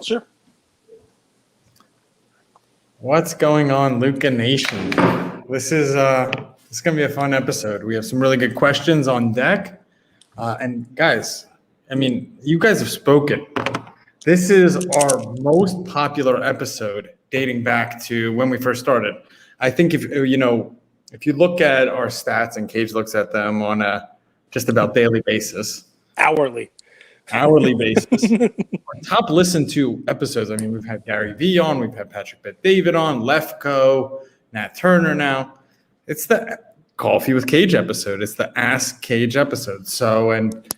Sure. What's going on, Luca Nation? This is gonna be a fun episode. We have some really good questions on deck, and guys, I mean, you guys have spoken. This is our most popular episode dating back to when we first started. I think if you look at our stats, and Cage looks at them on a just about daily basis, hourly basis. Our top listened to episodes. I mean, we've had Gary V on, we've had Patrick Bet-David on, Lefko, Nat Turner now. It's the Coffee with Cage episode. It's the Ask Cage episode. So, and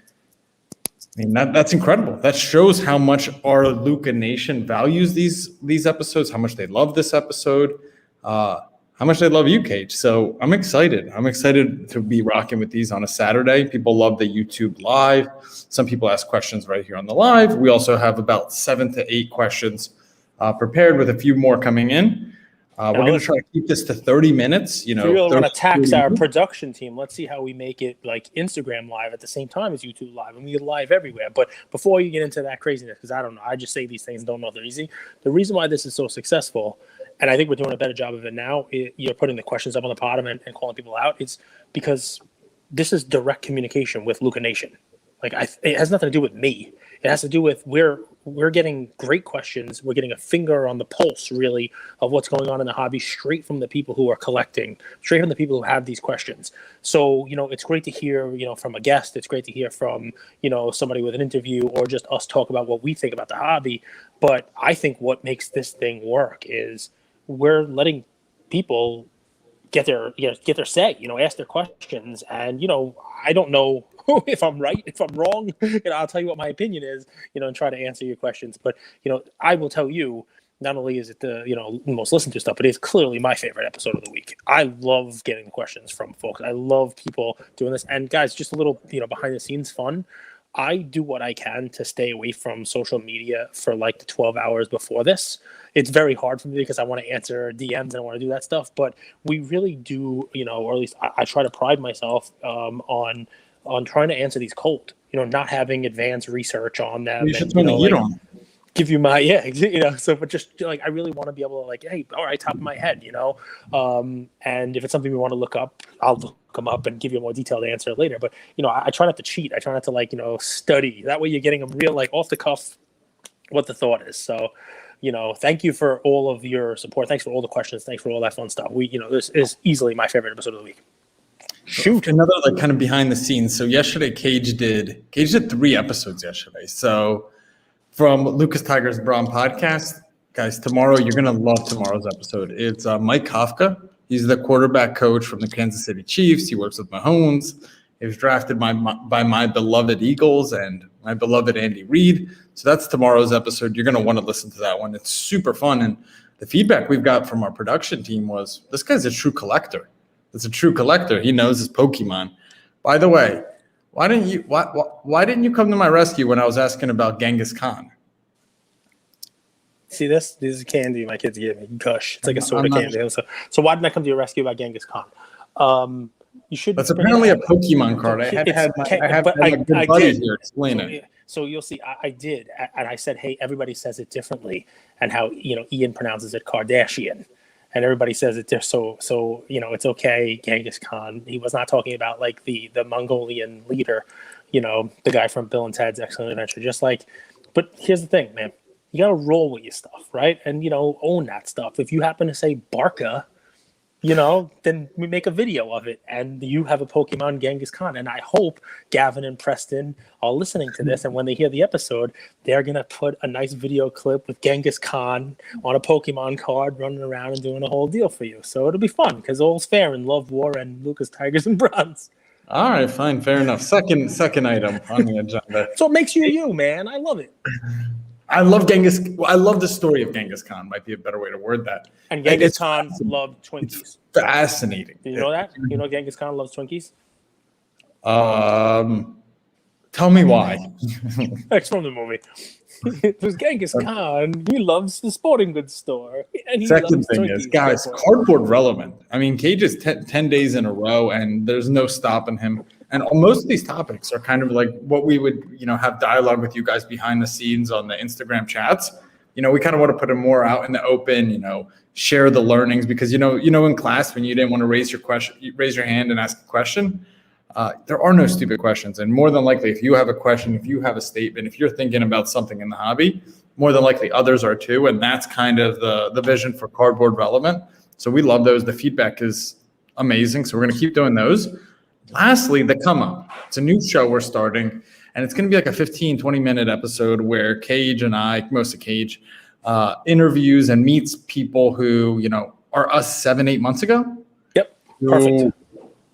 I mean, that's incredible. That shows how much our Luca Nation values these episodes, how much they love this episode, how much they love you, Cage. So I'm excited. I'm excited to be rocking with these on a Saturday. People love the YouTube live. Some people ask questions right here on the live. We also have about 7 to 8 questions prepared, with a few more coming in. We're going to try to keep this to 30 minutes. If we really want to tax our production team, let's see how we make it like Instagram live at the same time as YouTube live, and we get live everywhere. But before you get into that craziness, because I don't know, I just say these things, don't know if they're easy. The reason why this is so successful, and I think we're doing a better job of it now, you're putting the questions up on the bottom and calling people out, it's because this is direct communication with Luca Nation. Like, it has nothing to do with me. It has to do with we're getting great questions. We're getting a finger on the pulse, really, of what's going on in the hobby, straight from the people who are collecting, straight from the people who have these questions. So, it's great to hear, from a guest. It's great to hear from, somebody with an interview, or just us talk about what we think about the hobby. But I think what makes this thing work is we're letting people get their say, ask their questions. And, I don't know if I'm right, if I'm wrong, I'll tell you what my opinion is, and try to answer your questions. But, I will tell you, not only is it the, most listened to stuff, but it's clearly my favorite episode of the week. I love getting questions from folks. I love people doing this. And guys, just a little, behind the scenes fun. I do what I can to stay away from social media for like the 12 hours before this. It's very hard for me because I want to answer DMs and I want to do that stuff. But we really do, or at least I try to pride myself on trying to answer these cold, not having advanced research on them. You should turn the heat on. Give you my, so, but just like, I really want to be able to like, hey, all right, top of my head, and if it's something we want to look up, I'll look them up and give you a more detailed answer later. But, I try not to cheat. I try not to like, study. That way you're getting a real, like, off the cuff what the thought is. So, thank you for all of your support. Thanks for all the questions. Thanks for all that fun stuff. This is easily my favorite episode of the week. Shoot. Another like kind of behind the scenes. So yesterday, Cage did 3 episodes yesterday. So from Lucas Tigers Braun podcast, guys, tomorrow, you're going to love tomorrow's episode. It's Mike Kafka. He's the quarterback coach from the Kansas City Chiefs. He works with Mahomes. He was drafted by my beloved Eagles and my beloved Andy Reid. So that's tomorrow's episode. You're going to want to listen to that one. It's super fun. And the feedback we've got from our production team was, this guy's a true collector. It's a true collector. He knows his Pokemon. By the way, why didn't you come to my rescue when I was asking about Genghis Khan? See this? This is candy my kids gave me. Gush. It's like a soda candy. So why didn't I come to your rescue about Genghis Khan? You should. That's apparently a Pokemon card. I have a good buddy here explain it. So you'll see. I did, and I said, hey, everybody says it differently, and how Ian pronounces it Kardashian. And everybody says it so it's okay. Genghis Khan. He was not talking about like the Mongolian leader, the guy from Bill and Ted's Excellent Adventure. Just like, but here's the thing, man. You gotta roll with your stuff, right? And own that stuff. If you happen to say Barca, then we make a video of it, and you have a Pokemon Genghis Khan. And I hope Gavin and Preston are listening to this, and when they hear the episode, they're going to put a nice video clip with Genghis Khan on a Pokemon card running around and doing a whole deal for you. So it'll be fun, because all's fair in Love, War, and Lucas, Tigers, and Browns. All right, fine, fair enough. Second item on the agenda. So it makes you, man. I love it. I love the story of Genghis Khan. Might be a better way to word that. And Genghis Khan loved Twinkies. It's fascinating. Did you know that? You know Genghis Khan loves Twinkies? Tell me why. That's from the movie. It was Genghis Khan. He loves the sporting goods store. And Second thing is, guys, cardboard relevant. I mean, Cage is 10 days in a row, and there's no stopping him. And most of these topics are kind of like what we would, have dialogue with you guys behind the scenes on the Instagram chats. we kind of want to put it more out in the open, share the learnings, because, in class, when you didn't want to raise your hand and ask a question, there are no stupid questions. And more than likely, if you have a question, if you have a statement, if you're thinking about something in the hobby, more than likely others are too. And that's kind of the vision for Cardboard Relevant. So we love those. The feedback is amazing. So we're going to keep doing those. Lastly, the Come Up. It's a new show we're starting. And it's going to be like a 15, 20-minute episode where Cage and I, mostly Cage, interviews and meets people who, are us 7-8 months ago. Yep. Perfect.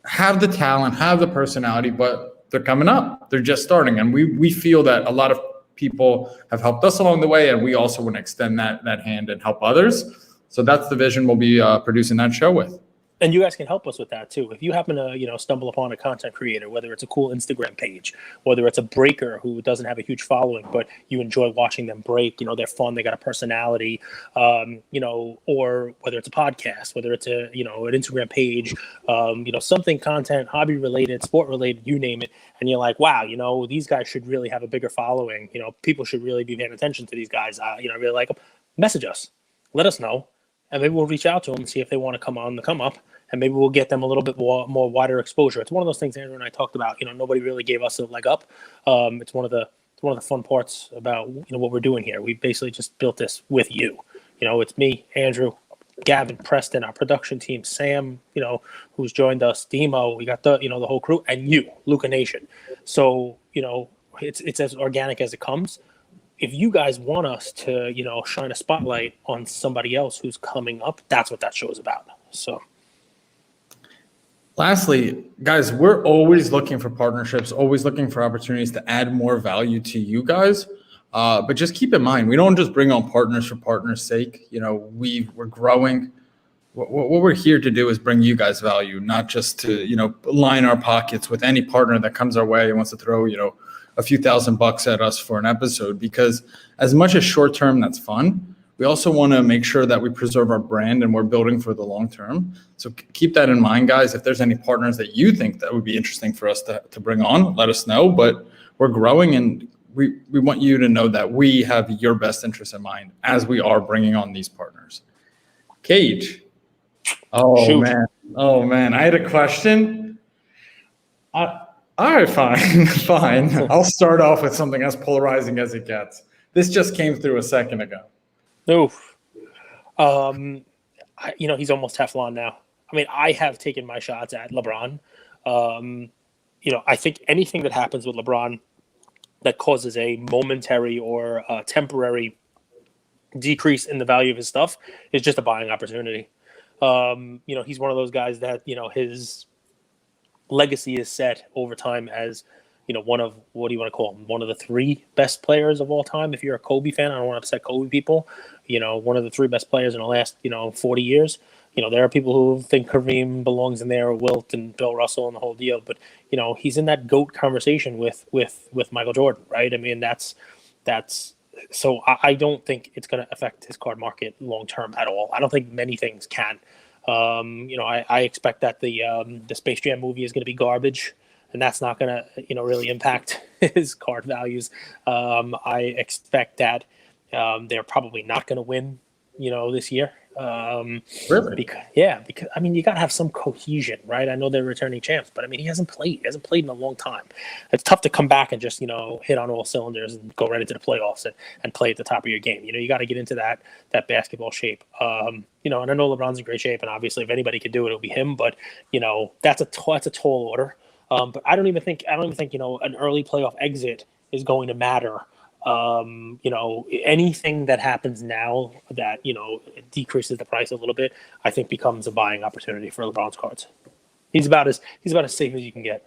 Have the talent, have the personality, but they're coming up. They're just starting. And we feel that a lot of people have helped us along the way, and we also want to extend that hand and help others. So that's the vision we'll be producing that show with. And you guys can help us with that too. If you happen to, stumble upon a content creator, whether it's a cool Instagram page, whether it's a breaker who doesn't have a huge following, but you enjoy watching them break, they're fun, they got a personality, or whether it's a podcast, whether it's an Instagram page, something content, hobby related, sport related, you name it. And you're like, wow, these guys should really have a bigger following. People should really be paying attention to these guys. I really like them. Message us, let us know. And maybe we'll reach out to them and see if they want to come on the Come Up, and maybe we'll get them a little bit more wider exposure. It's one of those things Andrew and I talked about. Nobody really gave us a leg up. It's one of the fun parts about what we're doing here. We basically just built this with you. It's me, Andrew, Gavin, Preston, our production team, Sam, who's joined us, Demo. We got the the whole crew, and you, Luca Nation. So it's as organic as it comes. If you guys want us to, shine a spotlight on somebody else who's coming up, that's what that show is about. So, lastly, guys, we're always looking for partnerships, always looking for opportunities to add more value to you guys. But just keep in mind, we don't just bring on partners for partners' sake. We're growing. What we're here to do is bring you guys value, not just to, line our pockets with any partner that comes our way and wants to throw, a few $1,000 at us for an episode, because as much as short term, that's fun. We also want to make sure that we preserve our brand and we're building for the long term. So keep that in mind, guys. If there's any partners that you think that would be interesting for us to bring on, let us know. But we're growing, and we want you to know that we have your best interest in mind as we are bringing on these partners. Cage. Oh, shoot. Man. I had a question. All right, fine. I'll start off with something as polarizing as it gets. This just came through a second ago. Oof. He's almost Teflon now. I mean, I have taken my shots at LeBron. I think anything that happens with LeBron that causes a momentary or temporary decrease in the value of his stuff is just a buying opportunity. He's one of those guys that, his legacy is set over time as, one of, what do you want to call him? One of the 3 best players of all time. If you're a Kobe fan, I don't want to upset Kobe people. One of the 3 best players in the last, 40 years. There are people who think Kareem belongs in there, or Wilt and Bill Russell and the whole deal. But, he's in that GOAT conversation with Michael Jordan, right? I mean, that's so I don't think it's going to affect his card market long term at all. I don't think many things can. I expect that the Space Jam movie is going to be garbage, and that's not going to, really impact his card values. I expect that they're probably not going to win, this year. Really? Because I mean, you got to have some cohesion, right? I know they're returning champs, but I mean, he hasn't played in a long time. It's tough to come back and just, hit on all cylinders and go right into the playoffs and play at the top of your game. You got to get into that basketball shape. And I know LeBron's in great shape, and obviously if anybody could do it, it'll be him, but that's a tall order. But I don't even think, an early playoff exit is going to matter. Anything that happens now that, decreases the price a little bit, I think becomes a buying opportunity for LeBron's cards. He's about as safe as you can get.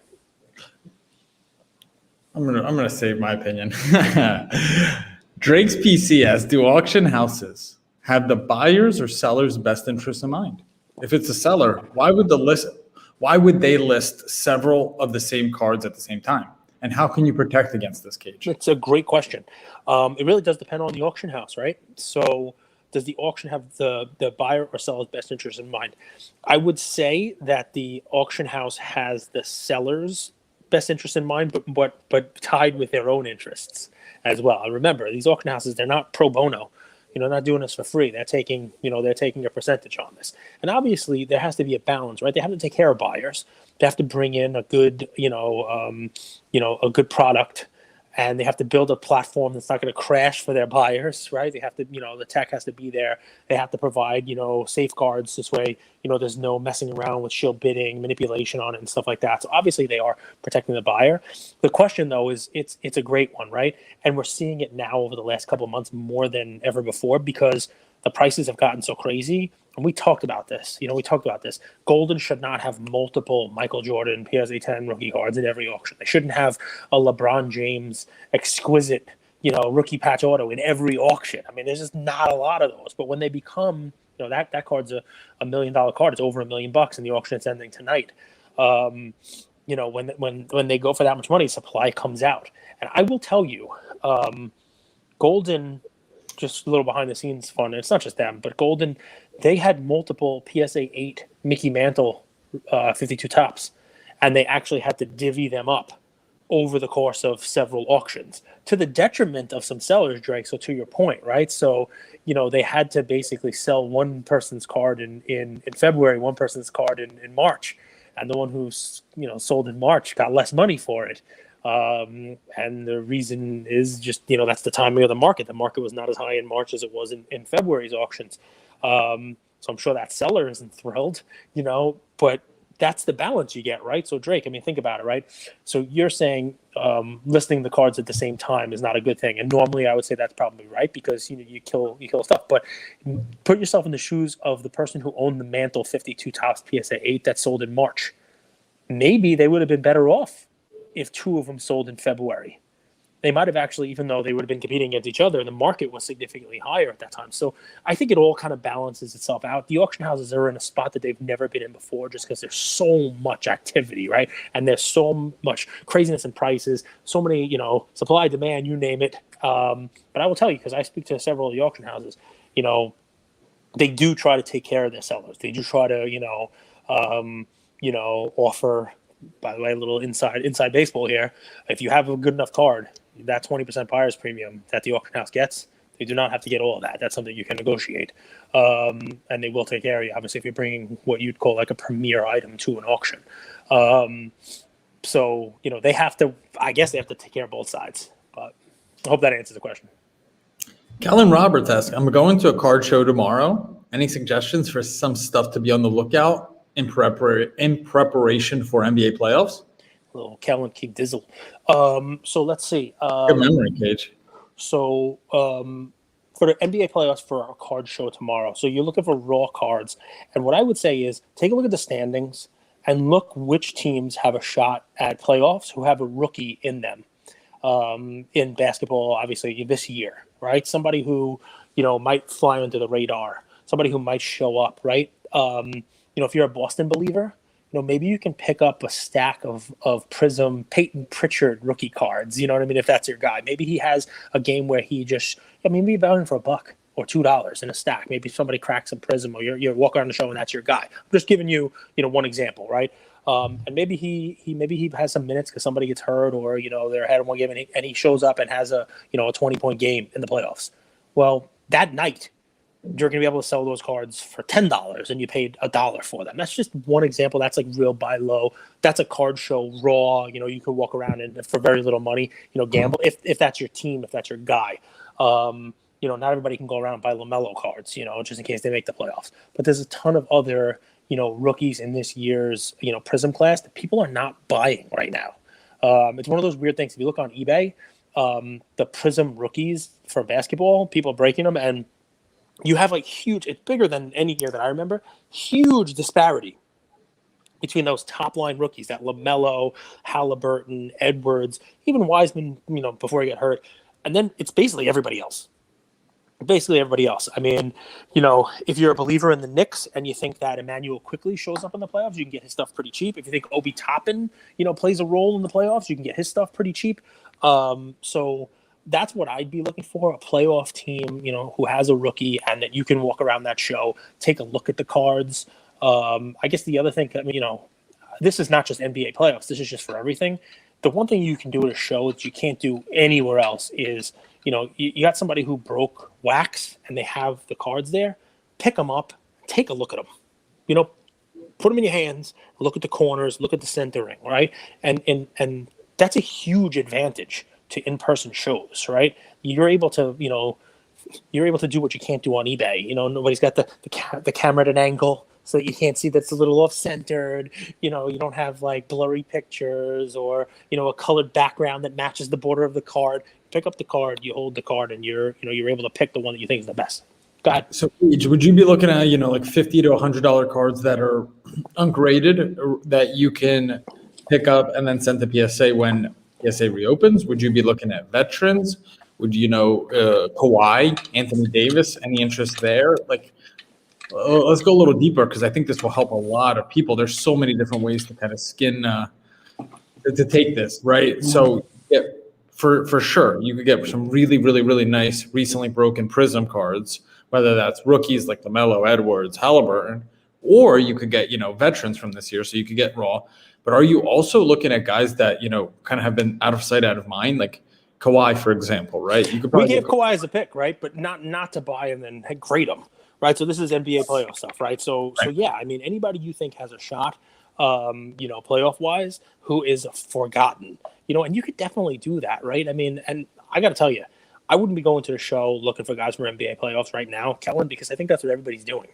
I'm gonna save my opinion. Drake's PC asks, do auction houses have the buyer's or seller's best interest in mind? If it's a seller, why would they list several of the same cards at the same time? And how can you protect against this, Cage? It's a great question. It really does depend on the auction house, right? So does the auction have the buyer or seller's best interest in mind? I would say that the auction house has the seller's best interest in mind, but tied with their own interests as well. And remember, these auction houses, they're not pro bono. not doing this for free. They're taking a percentage on this. And obviously there has to be a balance, right? They have to take care of buyers. They have to bring in a good, a good product, and they have to build a platform that's not going to crash for their buyers, right? They have to, the tech has to be there. They have to provide, safeguards this way, there's no messing around with shield bidding, manipulation on it and stuff like that. So obviously they are protecting the buyer. The question though is it's a great one, right? And we're seeing it now over the last couple of months more than ever before because the prices have gotten so crazy. And we talked about this. Golden should not have multiple Michael Jordan PSA 10 rookie cards in every auction. They shouldn't have a LeBron James exquisite, rookie patch auto in every auction. I mean, there's just not a lot of those. But when they become, that card's a $1 million card. It's over $1 million in the auction that's ending tonight. When they go for that much money, supply comes out. And I will tell you, Golden, just a little behind the scenes fun. It's not just them, but Golden, they had multiple PSA 8 Mickey Mantle 52 tops, and they actually had to divvy them up over the course of several auctions to the detriment of some sellers, Drake. So to your point, right? So, they had to basically sell one person's card in February, one person's card in March, and the one who's, sold in March got less money for it. And the reason is just, that's the timing of the market. The market was not as high in March as it was in February's auctions. So I'm sure that seller isn't thrilled, but that's the balance you get, right? So Drake, I mean, think about it, right? So you're saying listing the cards at the same time is not a good thing. And normally I would say that's probably right because, you kill stuff. But put yourself in the shoes of the person who owned the Mantle 52 tops PSA 8 that sold in March. Maybe they would have been better off if two of them sold in February. They might have actually, even though they would have been competing against each other, the market was significantly higher at that time. So I think it all kind of balances itself out. The auction houses are in a spot that they've never been in before just because there's so much activity, right? And there's so much craziness in prices, so many, supply, demand, you name it. But I will tell you, because I speak to several of the auction houses, they do try to take care of their sellers. They do try to, offer, by the way, a little inside baseball here. If you have a good enough card, that 20% buyer's premium that the auction house gets, they do not have to get all of that. That's something you can negotiate. And they will take care of you, obviously, if you're bringing what you'd call like a premier item to an auction. So, they have to take care of both sides. But I hope that answers the question. Kellen Roberts asks, I'm going to a card show tomorrow. Any suggestions for some stuff to be on the lookout in preparation for NBA playoffs? Little Kellen King Dizzle. So let's see. Good memory, Cage. So for the NBA playoffs for our card show tomorrow, so you're looking for raw cards. And what I would say is take a look at the standings and look which teams have a shot at playoffs who have a rookie in them. In basketball, obviously, this year, right? Somebody who, might fly under the radar. Somebody who might show up, right? If you're a Boston believer, maybe you can pick up a stack of Prism Peyton Pritchard rookie cards. You know what I mean? If that's your guy, maybe he has a game where he just, maybe you're buying for $1 or $2 in a stack. Maybe somebody cracks some Prism, or you're walking around the show and that's your guy. I'm just giving you, one example, right? And maybe he has some minutes because somebody gets hurt, or they're ahead of one game and he shows up and has a 20-point game in the playoffs. Well, that night, you're going to be able to sell those cards for $10 and you paid $1 for them. That's just one example. That's like real buy low. That's a card show raw. You could walk around and for very little money, gamble if that's your team, if that's your guy. Not everybody can go around and buy LaMelo cards, just in case they make the playoffs. But there's a ton of other, rookies in this year's, Prism class that people are not buying right now. It's one of those weird things. If you look on eBay, the Prism rookies for basketball, people are breaking them, and you have like huge, it's bigger than any year that I remember, huge disparity between those top line rookies, that LaMelo, Halliburton, Edwards, even Wiseman, before he got hurt. And then it's basically everybody else. I mean, if you're a believer in the Knicks and you think that Emmanuel quickly shows up in the playoffs, you can get his stuff pretty cheap. If you think Obi Toppin, plays a role in the playoffs, you can get his stuff pretty cheap. So that's what I'd be looking for, a playoff team, who has a rookie and that you can walk around that show, take a look at the cards. I guess the other thing, this is not just NBA playoffs. This is just for everything. The one thing you can do at a show that you can't do anywhere else is, you got somebody who broke wax and they have the cards there. Pick them up, take a look at them. Put them in your hands, look at the corners, look at the centering, right? And that's a huge advantage to in-person shows, right? You're able to do what you can't do on eBay. Nobody's got the camera at an angle so that you can't see that's a little off-centered. You don't have like blurry pictures or, a colored background that matches the border of the card. Pick up the card, you hold the card, and you're able to pick the one that you think is the best. Go ahead. So would you be looking at, like $50 to $100 cards that are ungraded that you can pick up and then send to PSA when PSA reopens? Would you be looking at veterans? Would Kawhi, Anthony Davis, any interest there? Let's go a little deeper because I think this will help a lot of people. There's so many different ways to kind of skin to take this, right? So yeah, for sure, you could get some really, really, really nice recently broken Prism cards, whether that's rookies like LaMelo, Edwards, Halliburton, or you could get, veterans from this year, so you could get raw. But are you also looking at guys that, kind of have been out of sight, out of mind, like Kawhi, for example, right? You could we gave Kawhi as a pick, right? But not to buy him and grade him, right? So this is NBA playoff stuff, right? So yeah, I mean, anybody you think has a shot, playoff wise, who is forgotten, and you could definitely do that, right? I mean, and I got to tell you, I wouldn't be going to the show looking for guys from NBA playoffs right now, Kellen, because I think that's what everybody's doing.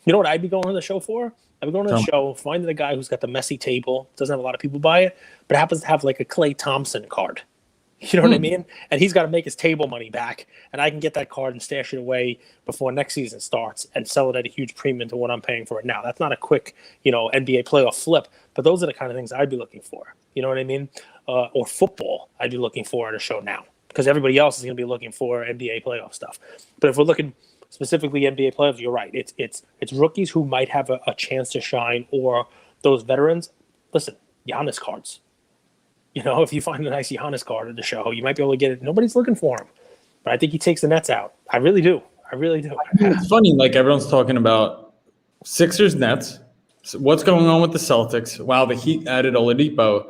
You know what I'd be going to the show for? I'd be going to the show, finding a guy who's got the messy table, doesn't have a lot of people buy it, but happens to have like a Klay Thompson card. You know what I mean? And he's got to make his table money back, and I can get that card and stash it away before next season starts and sell it at a huge premium to what I'm paying for it now. That's not a quick, NBA playoff flip, but those are the kind of things I'd be looking for. You know what I mean? Or football, I'd be looking for at a show now because everybody else is going to be looking for NBA playoff stuff. But if we're looking specifically NBA playoffs, you're right. It's rookies who might have a chance to shine, or those veterans. Listen, Giannis cards. If you find a nice Giannis card at the show, you might be able to get it. Nobody's looking for him, but I think he takes the Nets out. I really do. It's funny, like everyone's talking about Sixers, Nets. So what's going on with the Celtics? Wow, the Heat added Oladipo.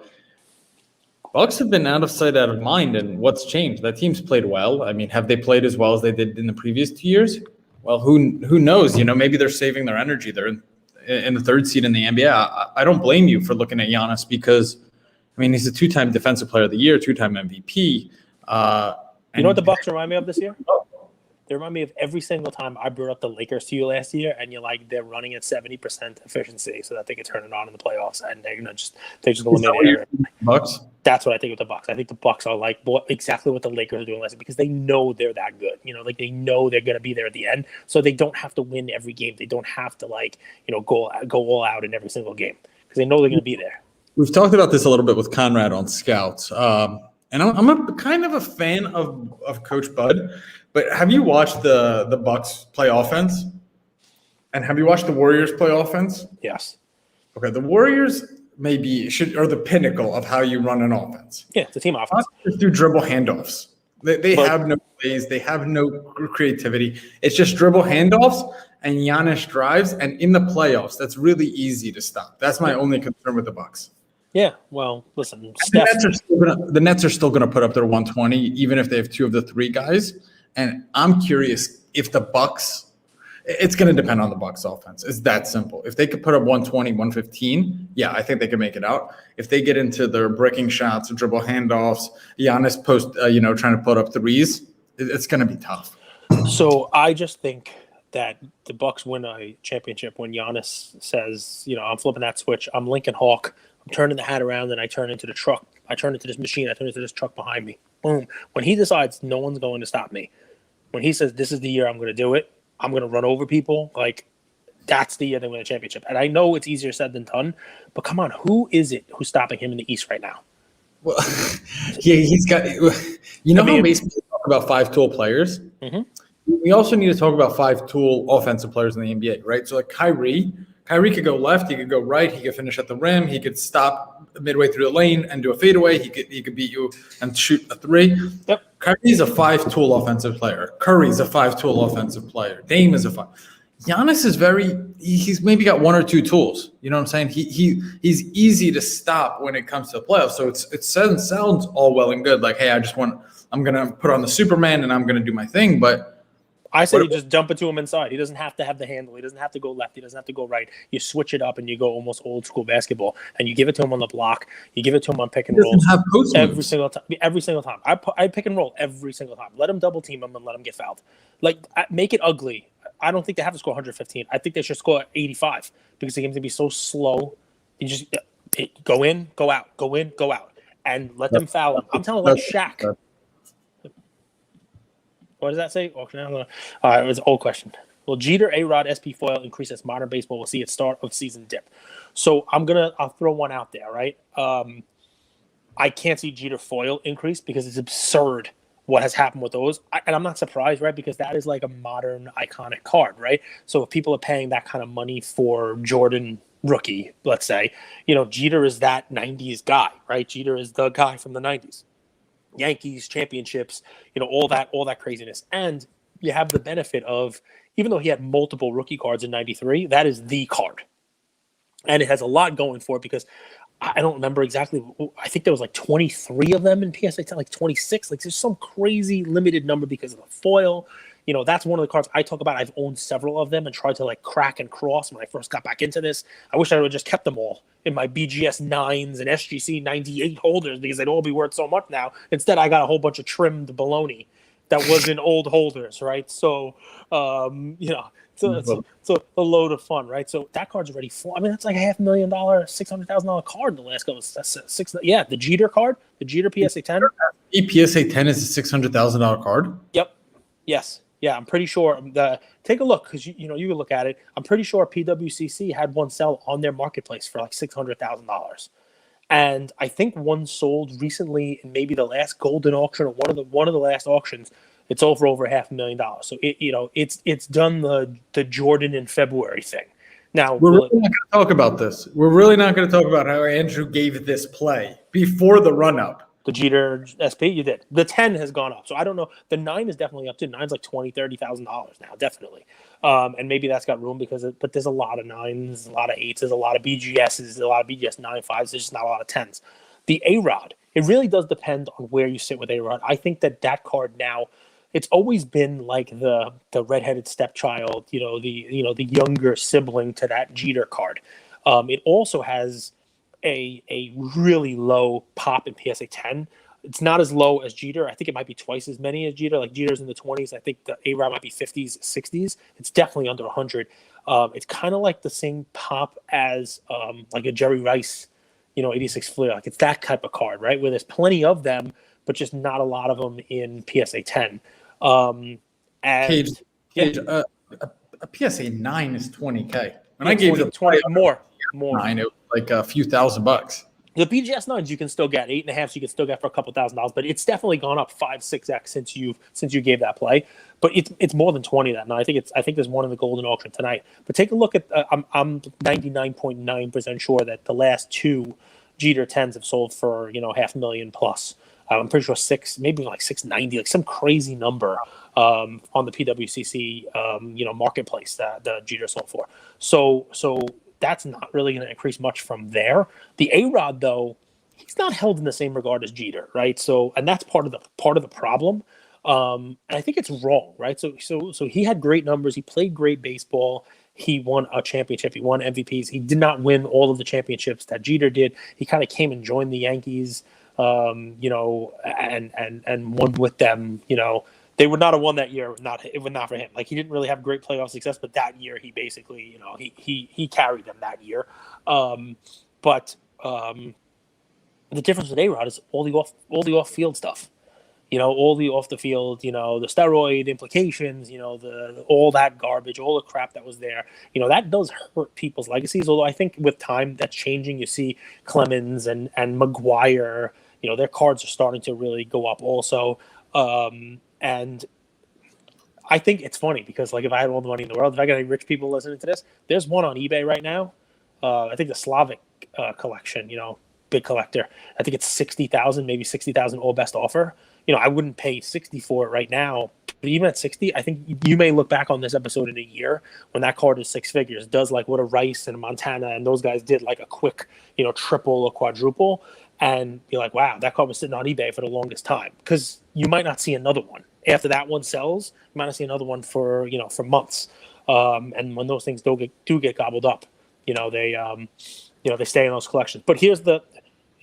Bucks have been out of sight, out of mind, and what's changed? That team's played well. I mean, have they played as well as they did in the previous 2 years? Well, who knows? Maybe they're saving their energy. They're in the third seed in the NBA. I don't blame you for looking at Giannis because, he's a two-time Defensive Player of the Year, two-time MVP. You know what the Bucks remind me of this year? They remind me of every single time I brought up the Lakers to you last year, and you're like, they're running at 70% efficiency so that they can turn it on in the playoffs, and they're just eliminate it. Bucks? That's what I think with the Bucks. I think the Bucks are like exactly what the Lakers are doing last year because they know they're that good. They know they're going to be there at the end, so they don't have to win every game. They don't have to go all out in every single game because they know they're going to be there. We've talked about this a little bit with Conrad on Scouts, and I'm a kind of a fan of Coach Bud. But have you watched the Bucks play offense? And have you watched the Warriors play offense? Yes. Okay, the Warriors are the pinnacle of how you run an offense. Yeah, it's a team offense. Just do dribble handoffs. They have no plays. They have no creativity. It's just dribble handoffs and Giannis drives. And in the playoffs, that's really easy to stop. That's my only concern with the Bucks. Yeah, well, listen, the Nets are still going to put up their 120, even if they have two of the three guys. And I'm curious if the Bucks, it's going to depend on the Bucks offense. It's that simple. If they could put up 120, 115, yeah, I think they could make it out. If they get into their breaking shots, dribble handoffs, Giannis trying to put up threes, it's going to be tough. So I just think that the Bucks win a championship when Giannis says, I'm flipping that switch. I'm Lincoln Hawk. I'm turning the hat around and I turn into the truck. I turn into this machine. I turn into this truck behind me. Boom. When he decides no one's going to stop me, when he says this is the year I'm going to do it, I'm going to run over people, that's the year they win a championship. And I know it's easier said than done, but come on, who is it who's stopping him in the East right now? Well, yeah, he's got, how basically talk about 5-tool players? Mm-hmm. We also need to talk about 5-tool offensive players in the NBA, right? So Kyrie could go left, he could go right, he could finish at the rim, he could stop midway through the lane and do a fadeaway, he could beat you and shoot a three. Yep. Kyrie's a 5-tool offensive player. Curry's a 5-tool offensive player. Dame is a 5. Giannis is he's maybe got 1 or 2 tools. You know what I'm saying? He's easy to stop when it comes to the playoffs. So it sounds all well and good. Like, hey, I'm I'm going to put on the Superman and I'm going to do my thing. But I say you just dump it to him inside. He doesn't have to have the handle. He doesn't have to go left. He doesn't have to go right. You switch it up and you go almost old school basketball, and you give it to him on the block. You give it to him on pick and rolls every single time. Every single time. I pick and roll every single time. Let him double team him and let him get fouled. Like, make it ugly. I don't think they have to score 115. I think they should score 85 because the game's gonna be so slow. You just go in, go out, go in, go out, and let them foul him. I'm telling like Shaq. What does that say? All right, it was an old question. Will Jeter, A-Rod, SP foil increase as modern baseball will see its start of season dip? So I'll throw one out there, right? I can't see Jeter foil increase because it's absurd what has happened with those. And I'm not surprised, right? Because that is like a modern iconic card, right? So if people are paying that kind of money for Jordan rookie, let's say, Jeter is that 90s guy, right? Jeter is the guy from the 90s. Yankees, championships, all that craziness. And you have the benefit of, even though he had multiple rookie cards in 93, that is the card. And it has a lot going for it because I don't remember exactly. I think there was like 23 of them in PSA 10, like 26. Like there's some crazy limited number because of the foil. That's one of the cards I talk about. I've owned several of them and tried to like crack and cross when I first got back into this. I wish I would have just kept them all in my BGS 9s and SGC 98 holders because they'd all be worth so much now. Instead, I got a whole bunch of trimmed baloney that was in old holders, right? So, it's a load of fun, right? So that card's already full. I mean, that's like a $500,000, $600,000 card in the last couple. That's six. Yeah, the Jeter card, the Jeter PSA 10. PSA 10 is a $600,000 card. Yep. Yes. Yeah, I'm pretty sure. Take a look because you can look at it. I'm pretty sure PWCC had one sell on their marketplace for like $600,000, and I think one sold recently in maybe the last Golden auction or one of the last auctions. It's over $500,000. So it's done the Jordan in February thing. Now we're really not going to talk about this. We're really not going to talk about how Andrew gave this play before the run up. The Jeter SP, you did. The 10 has gone up. So I don't know. The 9 is definitely up too. 9's like $20,000, $30,000 now, definitely. And maybe that's got room but there's a lot of 9s, a lot of 8s, there's a lot of BGSs, a lot of BGS 9.5s. There's just not a lot of 10s. The A-Rod, it really does depend on where you sit with A-Rod. I think that card now, it's always been like the redheaded stepchild, the younger sibling to that Jeter card. It also has a really low pop in PSA 10. It's not as low as Jeter. I think it might be twice as many as Jeter. Like Jeter's in the 20s. I think the A-Rod might be 50s, 60s. It's definitely under 100. It's kind of like the same pop as like a Jerry Rice, 86 Fleer. Like it's that type of card, right? Where there's plenty of them, but just not a lot of them in PSA 10. Cage, a PSA 9 is $20K. When I gave 20 more. 9, it was like a few $1,000. The BGS 9s you can still get 8.5s. You can still get for a couple $1,000, but it's definitely gone up 5-6x since you gave that play. But it's more than 20 that now. I think there's one in the Golden auction tonight. But take a look at. I'm 99.9% sure that the last 2 Jeter 10s have sold for $500,000 plus. I'm pretty sure 6, maybe like 690, like some crazy number on the PWCC marketplace that the Jeter sold for. So that's not really going to increase much from there. The A-Rod, though, he's not held in the same regard as Jeter, right? So, and that's part of the problem. And I think it's wrong, right? So he had great numbers. He played great baseball. He won a championship. He won MVPs. He did not win all of the championships that Jeter did. He kind of came and joined the Yankees, and won with them. They would not have won that year. It would not for him. Like he didn't really have great playoff success, but that year he basically, he carried them that year. But the difference with A-Rod is all the off field stuff. All the off the field. The steroid implications. All that garbage, all the crap that was there. That does hurt people's legacies. Although I think with time that's changing. You see Clemens and McGuire. Their cards are starting to really go up also. And I think it's funny because, like, if I had all the money in the world, if I got any rich people listening to this, there's one on eBay right now. I think the Slavic collection, big collector. I think it's 60,000, maybe 60,000 all best offer. I wouldn't pay 60 for it right now. But even at 60, I think you may look back on this episode in a year when that card is 6 figures. Does like what a Rice and a Montana and those guys did, like a quick, triple or quadruple. and be like, wow, that card was sitting on eBay for the longest time, because you might not see another one after that one sells. You might not see another one for for months. And when those things do get gobbled up, they stay in those collections. But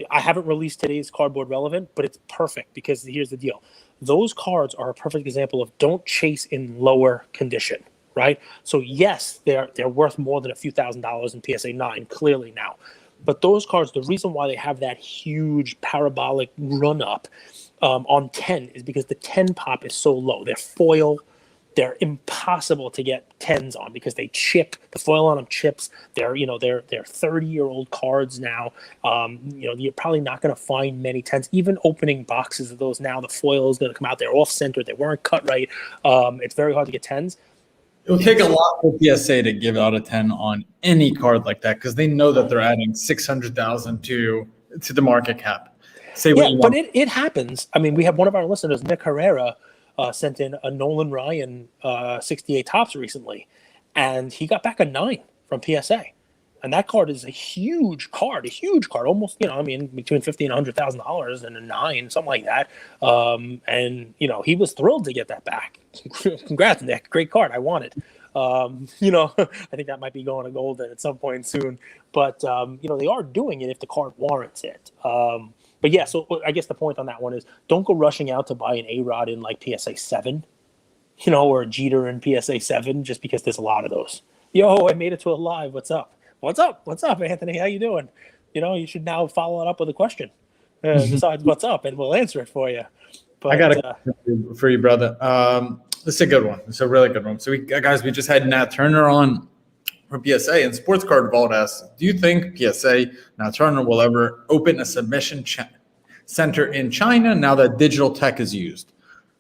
I haven't released today's Cardboard Relevant, but it's perfect, because here's the deal. Those cards are a perfect example of don't chase in lower condition, right? So yes, they're worth more than a few $1,000s in PSA 9, clearly now. But those cards, the reason why they have that huge parabolic run up on 10 is because the 10 pop is so low. They're foil. They're impossible to get 10s on, because they chip. The foil on them chips. They're 30-year-old cards now. You're probably not going to find many 10s. Even opening boxes of those now, the foil is going to come out. They're off center. They weren't cut right. It's very hard to get 10s. It will take a lot for PSA to give out a 10 on any card like that, because they know that they're adding 600,000 to the market cap. But it happens. I mean, we have one of our listeners, Nick Herrera, sent in a Nolan Ryan 68 Topps recently, and he got back a 9 from PSA. And that card is a huge card, almost, between $50,000 and $100,000, and a 9, something like that. And he was thrilled to get that back. Congrats, Nick. Great card. I want it. I think that might be going to golden at some point soon. But, they are doing it if the card warrants it. But yeah, so I guess the point on that one is, don't go rushing out to buy an A-Rod in like PSA 7, or a Jeter in PSA 7, just because there's a lot of those. Yo, I made it to a live. What's up? What's up, Anthony? How you doing? You should now follow it up with a question besides what's up, and we'll answer it for you. But, I got a question for you, brother. This is a good one. It's a really good one. So we just had Nat Turner on from PSA, and Sports Card Vault asks, do you think PSA, Nat Turner, will ever open a submission center in China now that digital tech is used?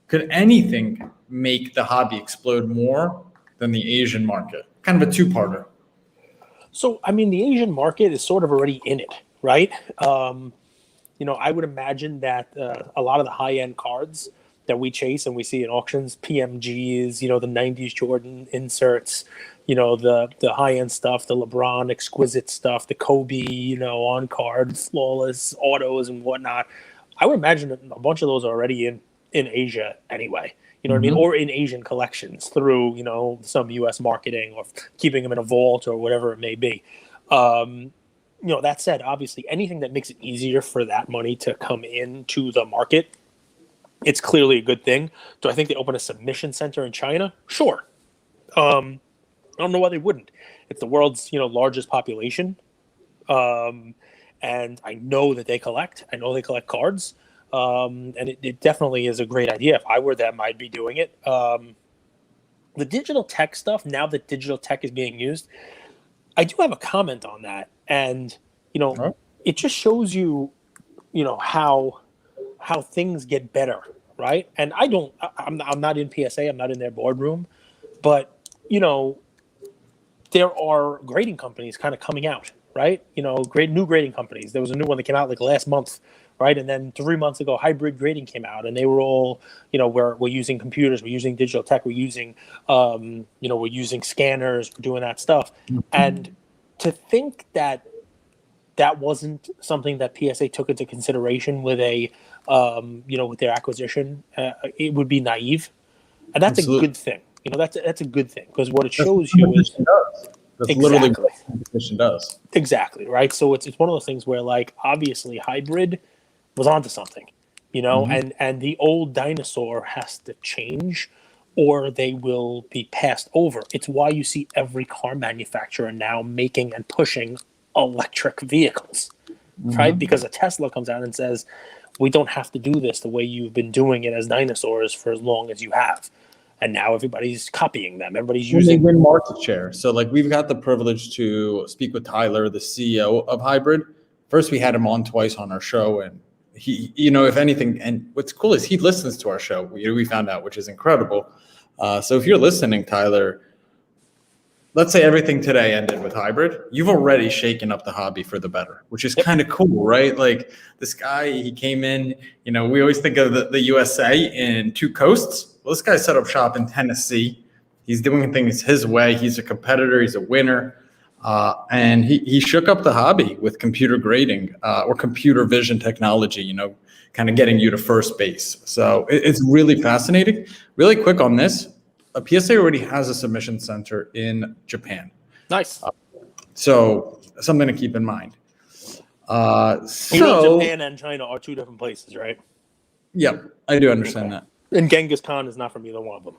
Could anything make the hobby explode more than the Asian market? Kind of a two-parter. So, I mean, the Asian market is sort of already in it, right? I would imagine that a lot of the high-end cards that we chase and we see in auctions, PMGs, the 90s Jordan inserts, the high-end stuff, the LeBron exquisite stuff, the Kobe, on card, flawless autos and whatnot. I would imagine a bunch of those are already in Asia anyway. You know what I mean? Or in Asian collections through, some U.S. marketing, or keeping them in a vault, or whatever it may be. That said, obviously, anything that makes it easier for that money to come into the market, it's clearly a good thing. Do I think they open a submission center in China? Sure. I don't know why they wouldn't. It's the world's, largest population. And I know that they collect. I know they collect cards. And it definitely is a great idea. If I were them, I'd be doing it. The digital tech stuff, now that digital tech is being used, I do have a comment on that. And, it just shows you, how things get better, right? And I'm not in PSA, I'm not in their boardroom, but, there are grading companies kind of coming out, right? New grading companies. There was a new one that came out like last month, right? And then 3 months ago, hybrid grading came out, and they were all, we're using computers, we're using digital tech, we're using, we're using scanners, we're doing that stuff. And to think that wasn't something that PSA took into consideration with with their acquisition, it would be naive, and that's Absolutely. A good thing. That's a good thing, because what it shows you is that's literally what competition does. Exactly, right? So it's one of those things where, like, obviously hybrid was onto something, and the old dinosaur has to change, or they will be passed over. It's why you see every car manufacturer now making and pushing electric vehicles, right? Because a Tesla comes out and says, we don't have to do this the way you've been doing it as dinosaurs for as long as you have. And now everybody's copying them. Everybody's using. They win market share. So, like, we've got the privilege to speak with Tyler, the CEO of Hybrid. First, we had him on twice on our show, and he, if anything, and what's cool is he listens to our show. We found out, which is incredible. So, if you're listening, Tyler, let's say everything today ended with Hybrid, you've already shaken up the hobby for the better, which is kind of cool, right? Like, this guy, he came in, we always think of the USA in two coasts. Well, this guy set up shop in Tennessee. He's doing things his way. He's a competitor. He's a winner. And he shook up the hobby with computer grading or computer vision technology, kind of getting you to first base. So it's really fascinating. Really quick on this, PSA already has a submission center in Japan. Nice. So something to keep in mind. Japan and China are two different places, right? Yeah, I do understand that. And Genghis Khan is not from either one of them.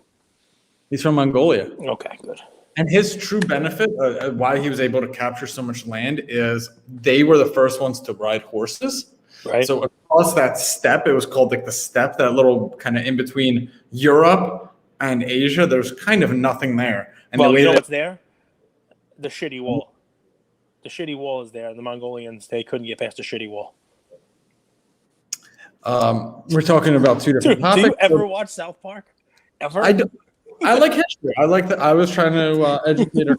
He's from Mongolia. Okay, good. And his true benefit, why he was able to capture so much land, is they were the first ones to ride horses. Right. So across that steppe, it was called like the steppe, that little kind of in between Europe and Asia. There's kind of nothing there. And well, you know what's there? The shitty wall. The shitty wall is there. The Mongolians, they couldn't get past the shitty wall. We're talking about two different topics. Do you ever watch South Park? Ever? I do. I like history. I like that. I was trying to educate our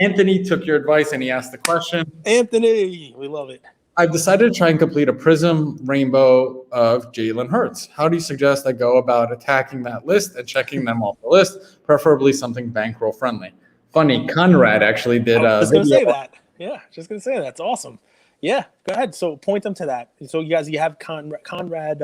Anthony took your advice and he asked the question. Anthony, we love it. I've decided to try and complete a Prism Rainbow of Jalen Hurts. How do you suggest I go about attacking that list and checking them off the list? Preferably something bankroll friendly. Funny, Conrad actually did. I was going to say that. Yeah, just going to say that. That's awesome. Yeah, go ahead. So point them to that. So you guys, you have Conrad,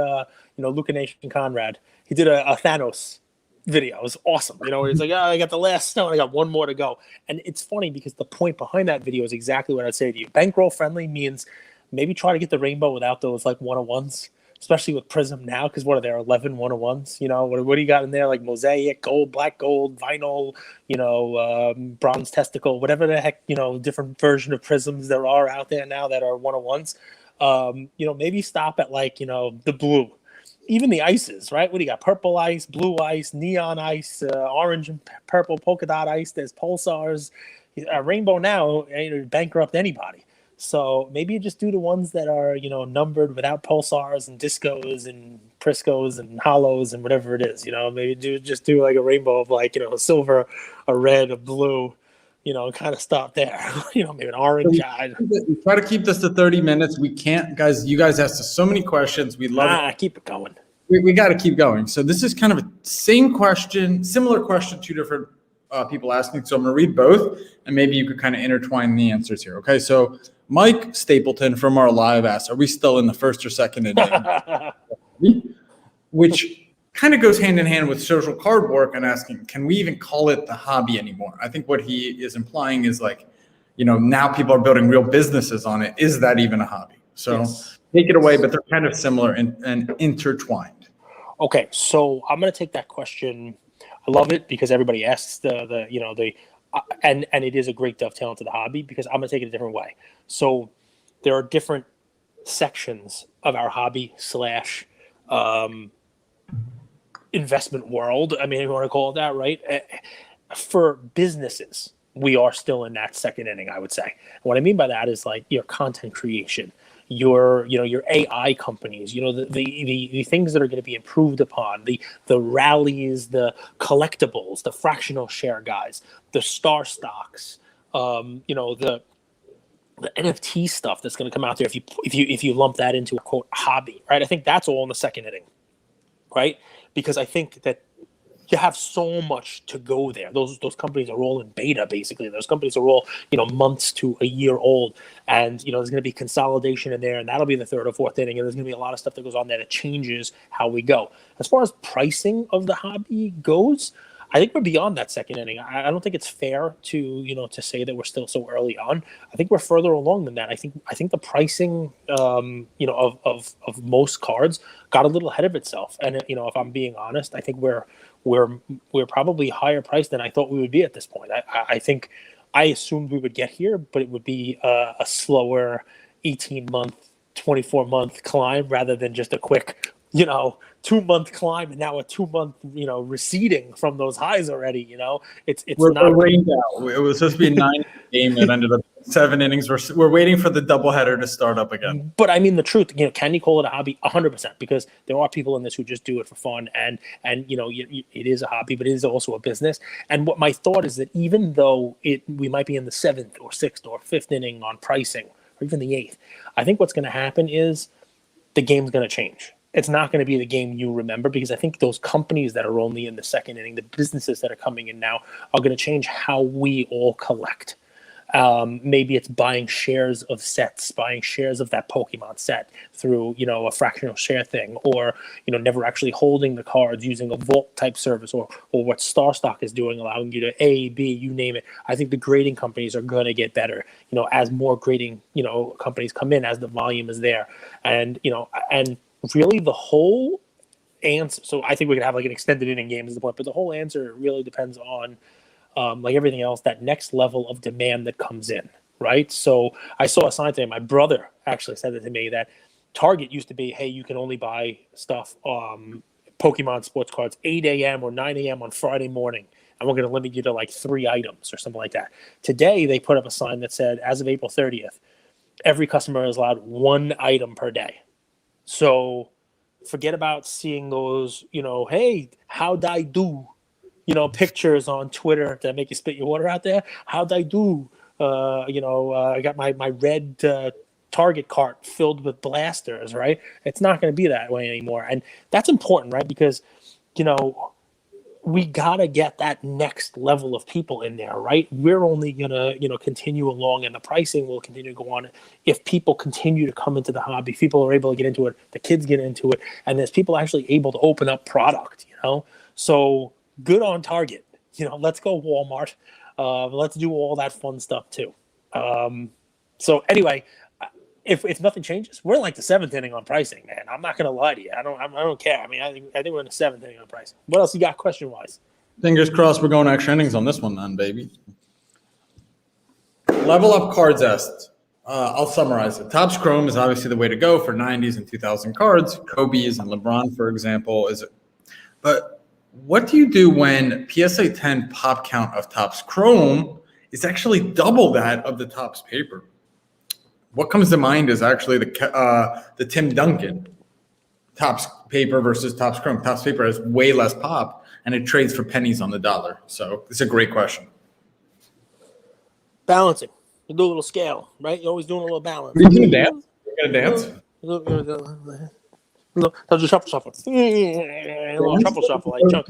Luca Nation Conrad. He did a Thanos video. It was awesome. Where he's like, I got the last stone. I got one more to go. And it's funny because the point behind that video is exactly what I'd say to you. Bankroll friendly means maybe try to get the rainbow without those like 101s, especially with Prism now. Because what are there, 11 101s? What do you got in there? Like mosaic, gold, black gold, vinyl, bronze testicle, whatever the heck, different version of Prisms there are out there now that are 101s. Maybe stop at like, the blue. Even the ices, right? What do you got? Purple ice, blue ice, neon ice, orange and purple polka dot ice. There's pulsars. Rainbow now bankrupt anybody. So maybe you just do the ones that are, numbered without pulsars and discos and Priscos and hollows and whatever it is. Maybe just do like a rainbow of like, a silver, a red, a blue. Kind of stop there. Maybe an orange. We try to keep this to 30 minutes. We can't, guys. You guys asked us so many questions. We love it. Keep it going. We got to keep going. So this is kind of a similar question, two different people asking. So I'm going to read both, and maybe you could kind of intertwine the answers here. Okay. So Mike Stapleton from our live asked, "Are we still in the first or second inning?" Which kind of goes hand in hand with social card work and asking, can we even call it the hobby anymore? I think what he is implying is like, now people are building real businesses on it. Is that even a hobby? So yes. Take it away, but they're kind of similar and intertwined. Okay, so I'm going to take that question. I love it because everybody asks and it is a great dovetail into the hobby because I'm going to take it a different way. So there are different sections of our hobby / investment world. I mean, if you want to call it that, right? For businesses, we are still in that second inning, I would say. And what I mean by that is like your content creation, your AI companies, the things that are going to be improved upon, the rallies, the collectibles, the fractional share guys, the star stocks, the NFT stuff that's going to come out there if you lump that into a quote hobby, right? I think that's all in the second inning, right? Because I think that you have so much to go there. Those companies are all in beta, basically. Those companies are all, months to a year old. And, there's going to be consolidation in there, and that'll be the third or fourth inning. And there's going to be a lot of stuff that goes on there that changes how we go. As far as pricing of the hobby goes, I think we're beyond that second inning. I don't think it's fair to say that we're still so early on. I think we're further along than that. I think the pricing, of most cards got a little ahead of itself. And if I'm being honest, I think we're probably higher priced than I thought we would be at this point. I think I assumed we would get here, but it would be a slower 18-month, 24-month climb rather than just a quick 2-month climb and now a 2-month, receding from those highs already. We're not rained out. It was supposed to be a 9 game that ended up 7 innings. We're waiting for the doubleheader to start up again. But I mean, the truth, can you call it a hobby? 100%, because there are people in this who just do it for fun, and it is a hobby, but it is also a business. And what my thought is that even though we might be in the 7th or 6th or 5th inning on pricing, or even the 8th, I think what's going to happen is the game's going to change. It's not going to be the game you remember, because I think those companies that are only in the second inning, the businesses that are coming in now, are going to change how we all collect. Maybe it's buying shares of sets, buying shares of that Pokemon set through, a fractional share thing, or, never actually holding the cards using a vault type service, or what Star Stock is doing, allowing you to A, B, you name it. I think the grading companies are going to get better, as more grading, companies come in, as the volume is there. And, and really the whole answer. So I think we could have like an extended inning game is the point, but the whole answer really depends on, like everything else, that next level of demand that comes in, right? So I saw a sign today. My brother actually said it to me that Target used to be, hey, you can only buy stuff, Pokemon sports cards, 8 a.m. or 9 a.m. on Friday morning, and we're going to limit you to like 3 items or something like that. Today, they put up a sign that said, as of April 30th, every customer is allowed 1 item per day. So forget about seeing those, hey, how'd I do? Pictures on Twitter that make you spit your water out there. How'd I do? I got my red Target cart filled with blasters, right? It's not going to be that way anymore. And that's important, right? Because, we got to get that next level of people in there, right? We're only going to, continue along, and the pricing will continue to go on if people continue to come into the hobby, if people are able to get into it, the kids get into it, and there's people actually able to open up product, So good on Target. Let's go Walmart. Let's do all that fun stuff too. So anyway, if nothing changes, we're like the 7th inning on pricing, man. I'm not gonna lie to you. I don't care. I mean, I think we're in the 7th inning on pricing. What else you got question wise? Fingers crossed we're going extra innings on this one then, baby. Level up card zest. I'll summarize it. Topps Chrome is obviously the way to go for 90s and 2000 cards. Kobe's and LeBron, for example, but what do you do when PSA 10 pop count of Topps Chrome is actually double that of the Topps paper? What comes to mind is actually the Tim Duncan Topps paper versus Topps Chrome. Topps paper has way less pop, and it trades for pennies on the dollar. So it's a great question. Balancing. You do a little scale, right? You're always doing a little balance. Are you gonna dance? You're gonna dance? Touch the shuffle. A little shuffle. Like chunk.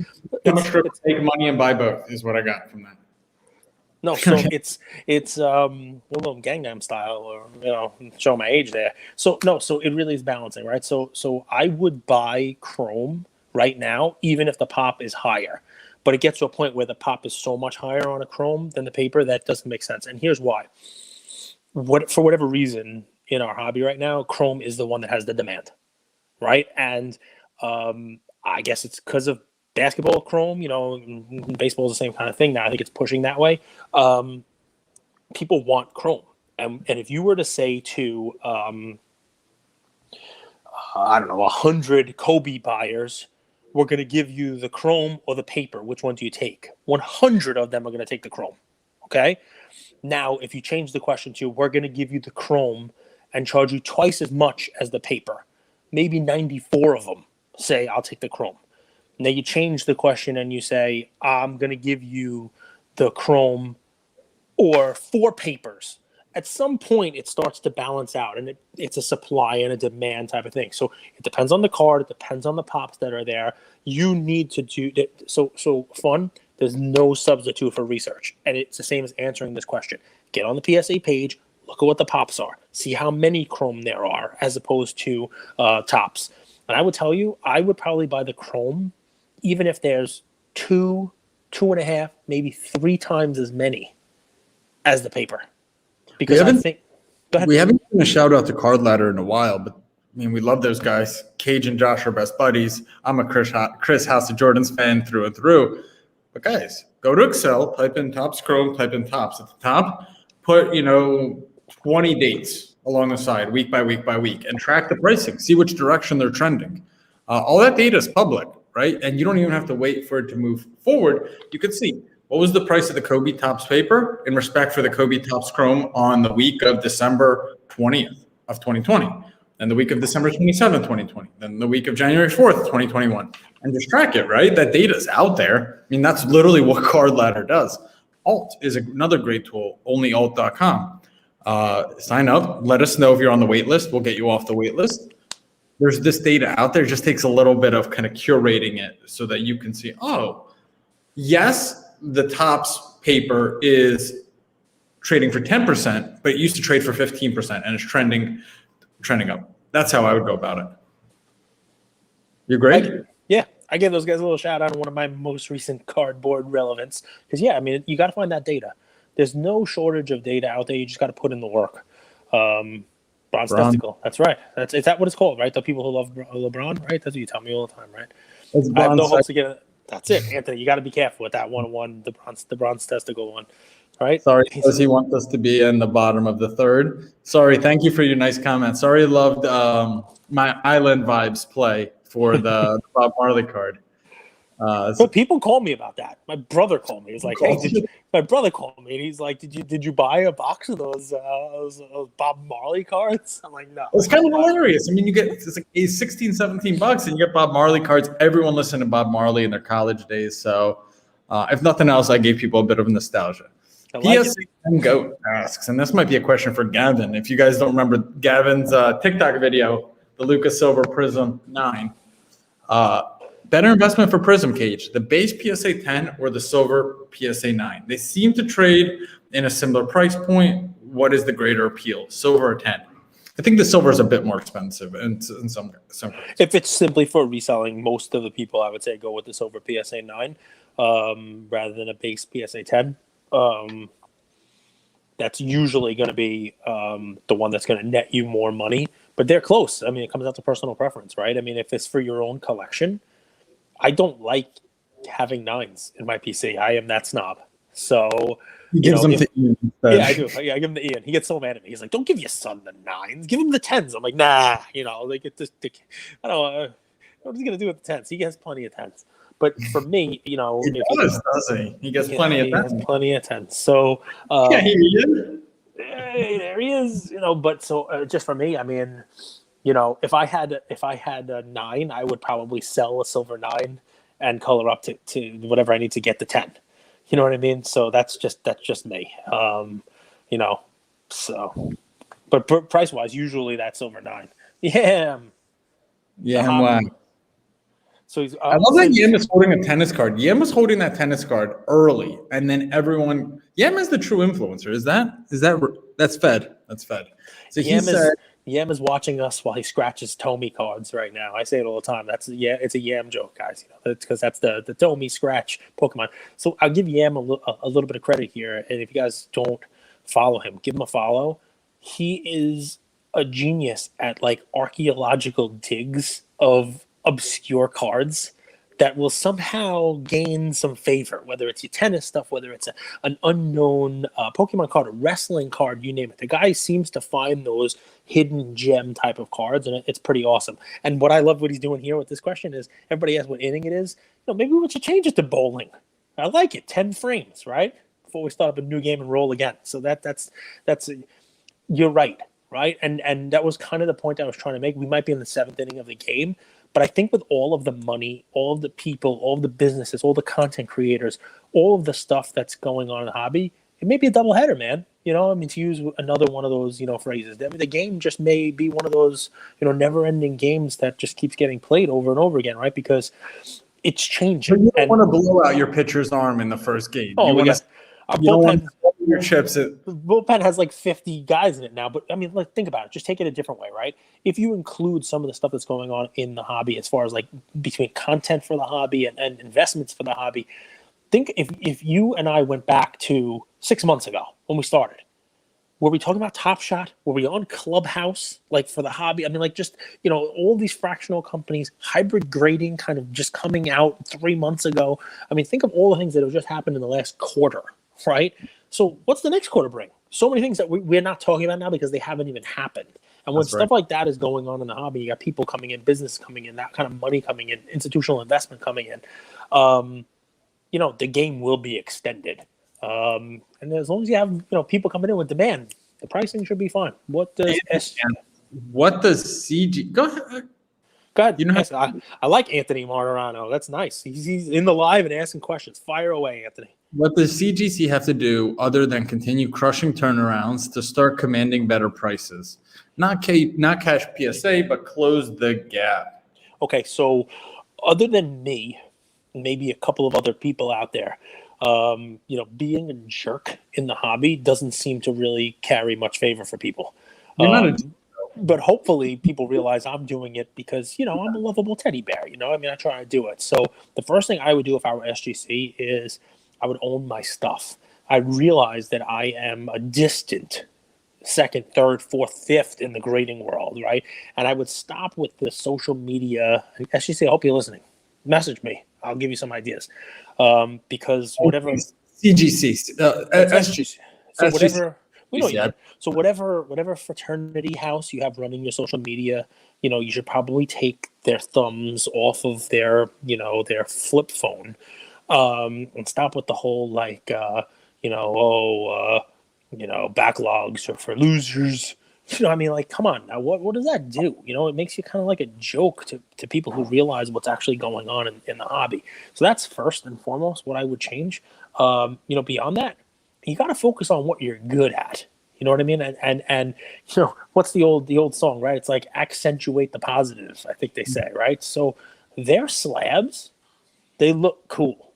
Take money and buy both is what I got from that. No, so it's a little Gangnam style, or show my age there. So it really is balancing, right? So I would buy Chrome right now, even if the pop is higher, but it gets to a point where the pop is so much higher on a Chrome than the paper that doesn't make sense. And here's why: for whatever reason in our hobby right now, Chrome is the one that has the demand, right? And I guess it's because of basketball Chrome, baseball is the same kind of thing now. I think it's pushing that way. People want Chrome. And if you were to say to, 100 Kobe buyers, we're going to give you the Chrome or the paper, which one do you take? 100 of them are going to take the Chrome. Okay. Now, if you change the question to, we're going to give you the Chrome and charge you twice as much as the paper, maybe 94 of them say, I'll take the Chrome. Now you change the question and you say, I'm going to give you the Chrome or 4 papers. At some point, it starts to balance out, and it's a supply and a demand type of thing. So it depends on the card. It depends on the pops that are there. You need to do that. So fun. There's no substitute for research. And it's the same as answering this question. Get on the PSA page. Look at what the pops are. See how many Chrome there are as opposed to Topps. And I would tell you, I would probably buy the Chrome even if there's 2, 2.5, maybe 3 times as many as the paper. Because I think, go ahead. We haven't given a shout out to Card Ladder in a while, but I mean, we love those guys. Cage and Josh are best buddies. I'm a Chris House of Jordans fan through and through. But guys, go to Excel, type in Topps Chrome, type in Topps at the top, put 20 dates along the side, week by week by week, and track the pricing. See which direction they're trending. All that data is public, right? And you don't even have to wait for it to move forward. You can see what was the price of the Kobe Topps paper in respect for the Kobe Topps Chrome on the week of December 20th of 2020, and the week of December 27th, 2020, then the week of January 4th, 2021, and just track it, right? That data is out there. I mean, that's literally what Card Ladder does. Alt is another great tool, onlyalt.com. Sign up. Let us know if you're on the wait list. We'll get you off the wait list. There's this data out there. It just takes a little bit of kind of curating it so that you can see, oh, yes, the Topps paper is trading for 10%, but it used to trade for 15%, and it's trending up. That's how I would go about it. You agree? Yeah, I give those guys a little shout out on one of my most recent cardboard relevance. Because, yeah, I mean, you got to find that data. There's no shortage of data out there. You just got to put in the work. Bronze testicle. That's right. Is that what it's called, right? The people who love LeBron, right? That's what you tell me all the time, right? I have no hopes to get it. That's it, Anthony. You got to be careful with that one, the bronze testicle one. All right. Sorry, does he want us to be in the bottom of the third? Sorry, thank you for your nice comment. Sorry, I loved my Island Vibes play for the Bob Marley card. But people call me about that. My brother called me. He's like, "Hey, my brother called me, and he's like, did you buy a box of those Bob Marley cards?" I'm like, "No." It's kind of hilarious. I mean, you get it's like $16, $17, and you get Bob Marley cards. Everyone listened to Bob Marley in their college days, so if nothing else, I gave people a bit of nostalgia. PSA10 GOAT asks, and this might be a question for Gavin. If you guys don't remember Gavin's TikTok video, the Lucas Silver Prism 9. Better investment for Prism Cage, the base PSA 10 or the silver PSA 9. They seem to trade in a similar price point. What is the greater appeal, silver or 10? I think the silver is a bit more expensive in some cases. If it's simply for reselling, most of the people, I would say, go with the silver PSA 9 rather than a base PSA 10. That's usually going to be the one that's going to net you more money. But they're close. I mean, it comes out to personal preference, right? I mean, if it's for your own collection, I don't like having 9s in my PC. I am that snob. So he gives them to Ian. Yeah, I do. Yeah, I give him to Ian. He gets so mad at me. He's like, "Don't give your son the 9s. Give him the 10s." I'm like, "Nah." Like it just. I don't know. What is he gonna do with the 10s? He has plenty of 10s. But for me, he does, he? He gets plenty of 10s. He has plenty of 10s. So yeah, he is. There he is. But so just for me, I mean. If I had a 9, I would probably sell a silver 9 and color up to whatever I need to get the 10. You know what I mean? So that's just me. So, but price wise, usually that silver 9. Yeah. Yeah. Wow. So he's. I love that Yam is holding a tennis card. Yam was holding that tennis card early, and then everyone. Yam is the true influencer. That's Fed? That's Fed. So Yam is watching us while he scratches Tomy cards right now. I say it all the time. It's a Yam joke, guys. Because that's the Tomy scratch Pokemon. So I'll give Yam a little bit of credit here. And if you guys don't follow him, give him a follow. He is a genius at like archaeological digs of obscure cards that will somehow gain some favor, whether it's your tennis stuff, whether it's an unknown Pokemon card, a wrestling card, you name it. The guy seems to find those hidden gem type of cards, and it's pretty awesome. And what I love what he's doing here with this question is everybody asks what inning it is. Maybe we should change it to bowling. I like it. 10 frames, right? Before we start up a new game and roll again. So that's you're right? And that was kind of the point I was trying to make. We might be in the 7th inning of the game. But I think with all of the money, all of the people, all of the businesses, all the content creators, all of the stuff that's going on in the hobby, it may be a doubleheader, man. To use another one of those, phrases. I mean, the game just may be one of those, never-ending games that just keeps getting played over and over again, right? Because it's changing. You don't want to blow out your pitcher's arm in the first game. Oh, we got our bullpen. Your chips. The bullpen has like 50 guys in it now, but I mean, think about it. Just take it a different way, right? If you include some of the stuff that's going on in the hobby, as far as like between content for the hobby and investments for the hobby, think if you and I went back to 6 months ago when we started, were we talking about Top Shot? Were we on Clubhouse like for the hobby? I mean, like just all these fractional companies, hybrid grading, kind of just coming out 3 months ago. I mean, think of all the things that have just happened in the last quarter, right? So what's the next quarter bring? So many things that we're not talking about now because they haven't even happened. And when stuff like that is going on in the hobby, you got people coming in, business coming in, that kind of money coming in, institutional investment coming in. The game will be extended. And as long as you have people coming in with demand, the pricing should be fine. What does CG? Go ahead. Go ahead. I like Anthony Martirano. That's nice. He's in the live and asking questions. Fire away, Anthony. What does CGC have to do other than continue crushing turnarounds to start commanding better prices? Not cash PSA, but close the gap. Okay, so other than me, maybe a couple of other people out there, Being a jerk in the hobby doesn't seem to really carry much favor for people. You're not a But hopefully people realize I'm doing it because, I'm a lovable teddy bear, I try to do it. So the first thing I would do if I were SGC is I would own my stuff. I realize that I am a distant second, third, fourth, fifth in the grading world, right? And I would stop with the social media. SGC, I hope you're listening. Message me. I'll give you some ideas. Because whatever CGC, SGC. So whatever we know, yeah. So whatever fraternity house you have running your social media, you should probably take their thumbs off of their their flip phone, and stop with the whole backlogs are for losers. Come on now, what does that do? It makes you kind of like a joke to people who realize what's actually going on in the hobby. So that's first and foremost what I would change. Beyond that, you got to focus on what you're good at. You know what I mean? And what's the old song, right? It's like accentuate the positives, I think they say, right? So their slabs, they look cool.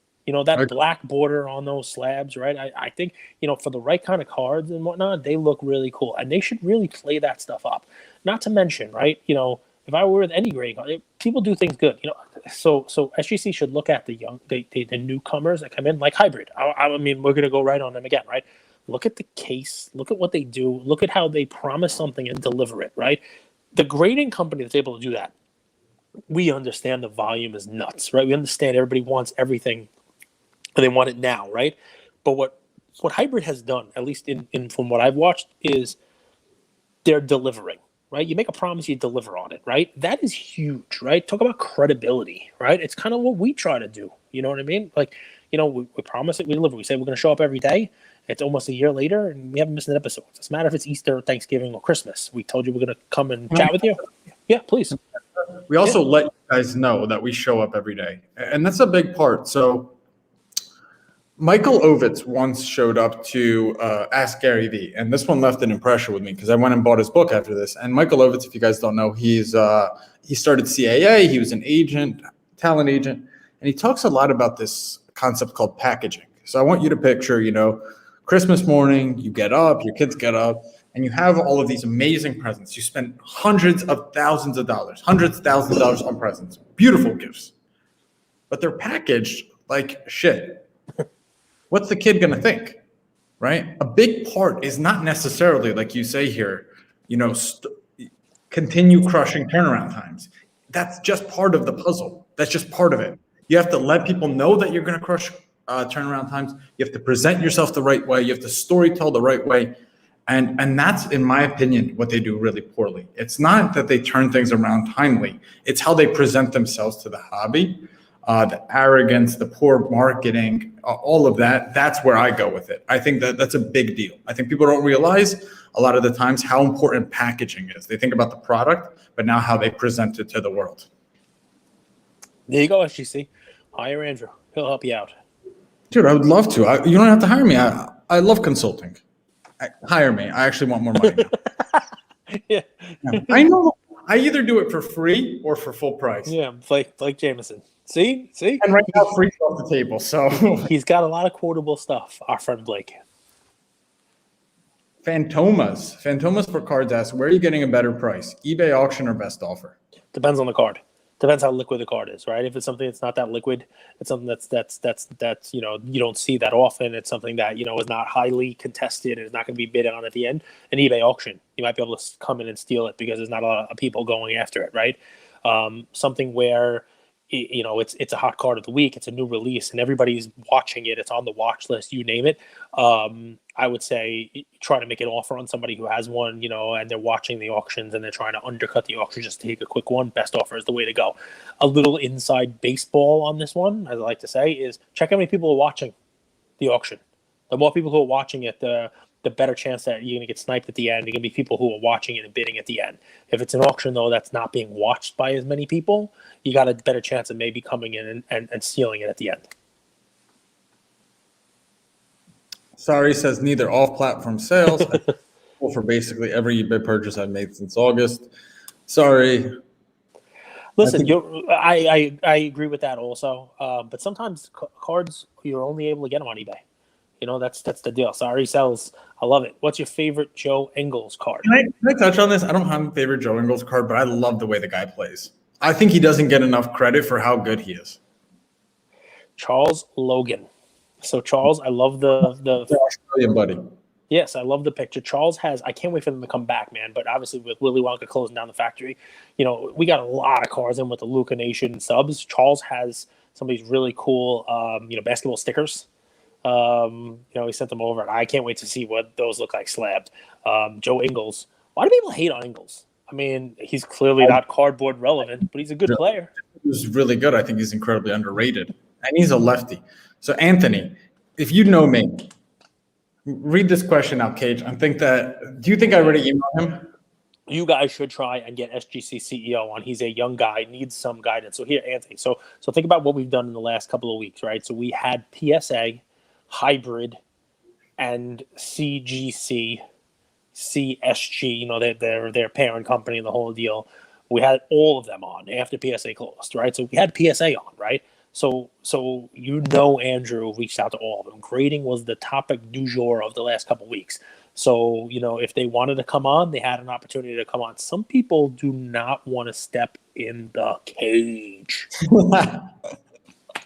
That black border on those slabs, right? I think, for the right kind of cards and whatnot, they look really cool. And they should really play that stuff up. Not to mention, right, if I were with any grading card, people do things good. So SGC should look at the newcomers that come in, like Hybrid. We're going to go right on them again, right? Look at the case. Look at what they do. Look at how they promise something and deliver it, right? The grading company that's able to do that, we understand the volume is nuts, right? We understand everybody wants everything and they want it now, right? But what Hybrid has done, at least in from what I've watched, is they're delivering, right? You make a promise, you deliver on it, right? That is huge, right? Talk about credibility, right? It's kind of what we try to do. You know what I mean? We promise it, we deliver. We say we're going to show up every day. It's almost a year later, and we haven't missed an episode. It doesn't matter if it's Easter, Thanksgiving, or Christmas. We told you we're going to come and chat with you. Yeah, please. We also let you guys know that we show up every day, and that's a big part. So Michael Ovitz once showed up to Ask Gary Vee, and this one left an impression with me because I went and bought his book after this. And Michael Ovitz, if you guys don't know, he started CAA. He was an agent, talent agent, and he talks a lot about this concept called packaging. So I want you to picture, Christmas morning, you get up, your kids get up, and you have all of these amazing presents. You spend hundreds of thousands of dollars on presents, beautiful gifts, but they're packaged like shit. What's the kid going to think, right? A big part is not necessarily, like you say here, continue crushing turnaround times. That's just part of the puzzle. That's just part of it. You have to let people know that you're going to crush turnaround times. You have to present yourself the right way. You have to storytell the right way. And that's, in my opinion, what they do really poorly. It's not that they turn things around timely. It's how they present themselves to the hobby. The arrogance, the poor marketing, all of that, that's where I go with it. I think that's a big deal. I think people don't realize a lot of the times how important packaging is. They think about the product, but now how they present it to the world. There you go, SGC. Hire Andrew. He'll help you out. Dude, I would love to. You don't have to hire me. I love consulting. Hire me. I actually want more money now. Yeah. I know. I either do it for free or for full price. Yeah, Blake Jameson. See? And right now, free's off the table. So he's got a lot of quotable stuff, our friend Blake. Fantomas for cards asks, where are you getting a better price? eBay auction or best offer? Depends on the card. Depends how liquid the card is, right? If it's something that's not that liquid, it's something that's you don't see that often. It's something that is not highly contested and is not going to be bid on at the end. An eBay auction, you might be able to come in and steal it because there's not a lot of people going after it, right? Something where it's a hot card of the week, it's a new release, and everybody's watching it. It's on the watch list, you name it. I would say try to make an offer on somebody who has one, and they're watching the auctions and they're trying to undercut the auction just to take a quick one. Best offer is the way to go. A little inside baseball on this one, as I like to say, is check how many people are watching the auction. The more people who are watching it, the better chance that you're going to get sniped at the end. You're going to be people who are watching it and bidding at the end. If it's an auction, though, that's not being watched by as many people, you got a better chance of maybe coming in and stealing it at the end. Sorry says neither off-platform sales. For basically every eBay purchase I've made since August. Sorry. Listen, I agree with that also. But sometimes cards, you're only able to get them on eBay. That's the deal. Sorry, sells. I love it. What's your favorite Joe Ingles card? Can I touch on this? I don't have a favorite Joe Ingles card, but I love the way the guy plays. I think he doesn't get enough credit for how good he is. Charles Logan. So Charles, I love the Australian buddy. Yes, I love the picture. Charles has. I can't wait for them to come back, man. But obviously, with Willy Wonka closing down the factory, we got a lot of cards in with the Luca Nation subs. Charles has some of these really cool, basketball stickers. He sent them over, and I can't wait to see what those look like slabbed. Joe Ingles. Why do people hate on Ingles? I mean, he's clearly not cardboard relevant, but he's a good player. He's really good. I think he's incredibly underrated, and he's a lefty. So, Anthony, if you know me, read this question out, Cage. Do you think I already emailed him? You guys should try and get SGC CEO on. He's a young guy, needs some guidance. So here, Anthony. So think about what we've done in the last couple of weeks, right? So we had PSA, Hybrid, and CGC, CSG. Their parent company and the whole deal. We had all of them on after PSA closed, right? So we had PSA on, right? So Andrew reached out to all of them. Grading was the topic du jour of the last couple of weeks. So, if they wanted to come on, they had an opportunity to come on. Some people do not want to step in the cage.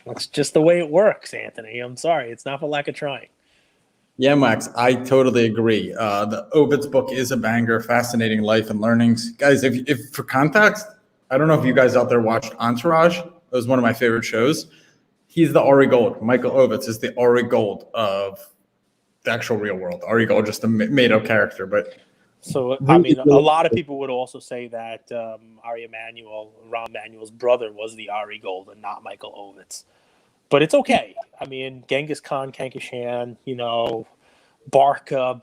That's just the way it works, Anthony. I'm sorry. It's not for lack of trying. Yeah, Max, I totally agree. The Ovitz book is a banger, fascinating life and learnings. Guys, if for context, I don't know if you guys out there watched Entourage. It was one of my favorite shows. He's the Ari Gold. Michael Ovitz is the Ari Gold of the actual real world. Ari Gold, just a made-up character. But so, I mean, a lot of people would also say that Rahm Emanuel's brother was the Ari Gold and not Michael Ovitz. But it's okay. I mean, Genghis Khan, Kankashan, Barca,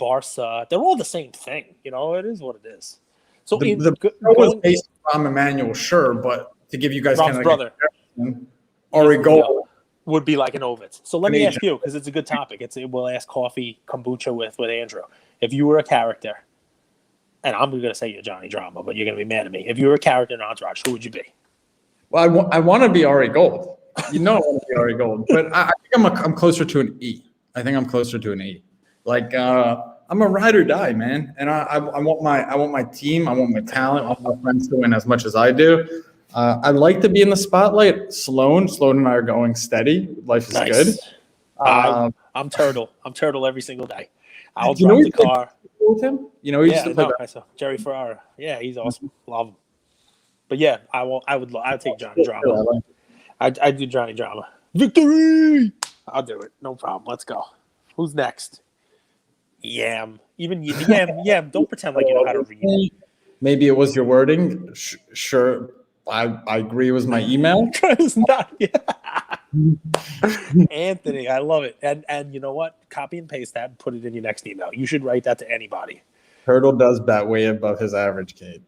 they're all the same thing. It is what it is. So the show was based on Rahm Emanuel, sure, but to give you guys Rahm's kind of brother. Ari Gold would be like an Ovitz. So let me ask you, because it's a good topic. We'll ask Coffee Kombucha with Andrew. If you were a character, and I'm going to say you're Johnny Drama, but you're going to be mad at me. If you were a character in Entourage, who would you be? Well, I want to be Ari Gold. I want to be Ari Gold, but I think I'm closer to an E. I think I'm closer to an E. Like I'm a ride or die, man, and I want my team, I want my talent, I want my friends to win as much as I do. I'd like to be in the spotlight. Sloan and I are going steady. Life is good. I'm Turtle. I'm Turtle every single day. I'll drive the car. With him? He used to play Jerry Ferrara. Yeah, he's awesome. Love him. But yeah, I'd take Johnny Drama. I'd do Johnny Drama. Victory! I'll do it. No problem. Let's go. Who's next? Yam. Even Yam. Don't pretend like you know how to read. Maybe it was your wording. Sure. I agree. It was my email. It's not. Yeah. Anthony, I love it. And you know what? Copy and paste that and put it in your next email. You should write that to anybody. Turtle does bat way above his average, Kate.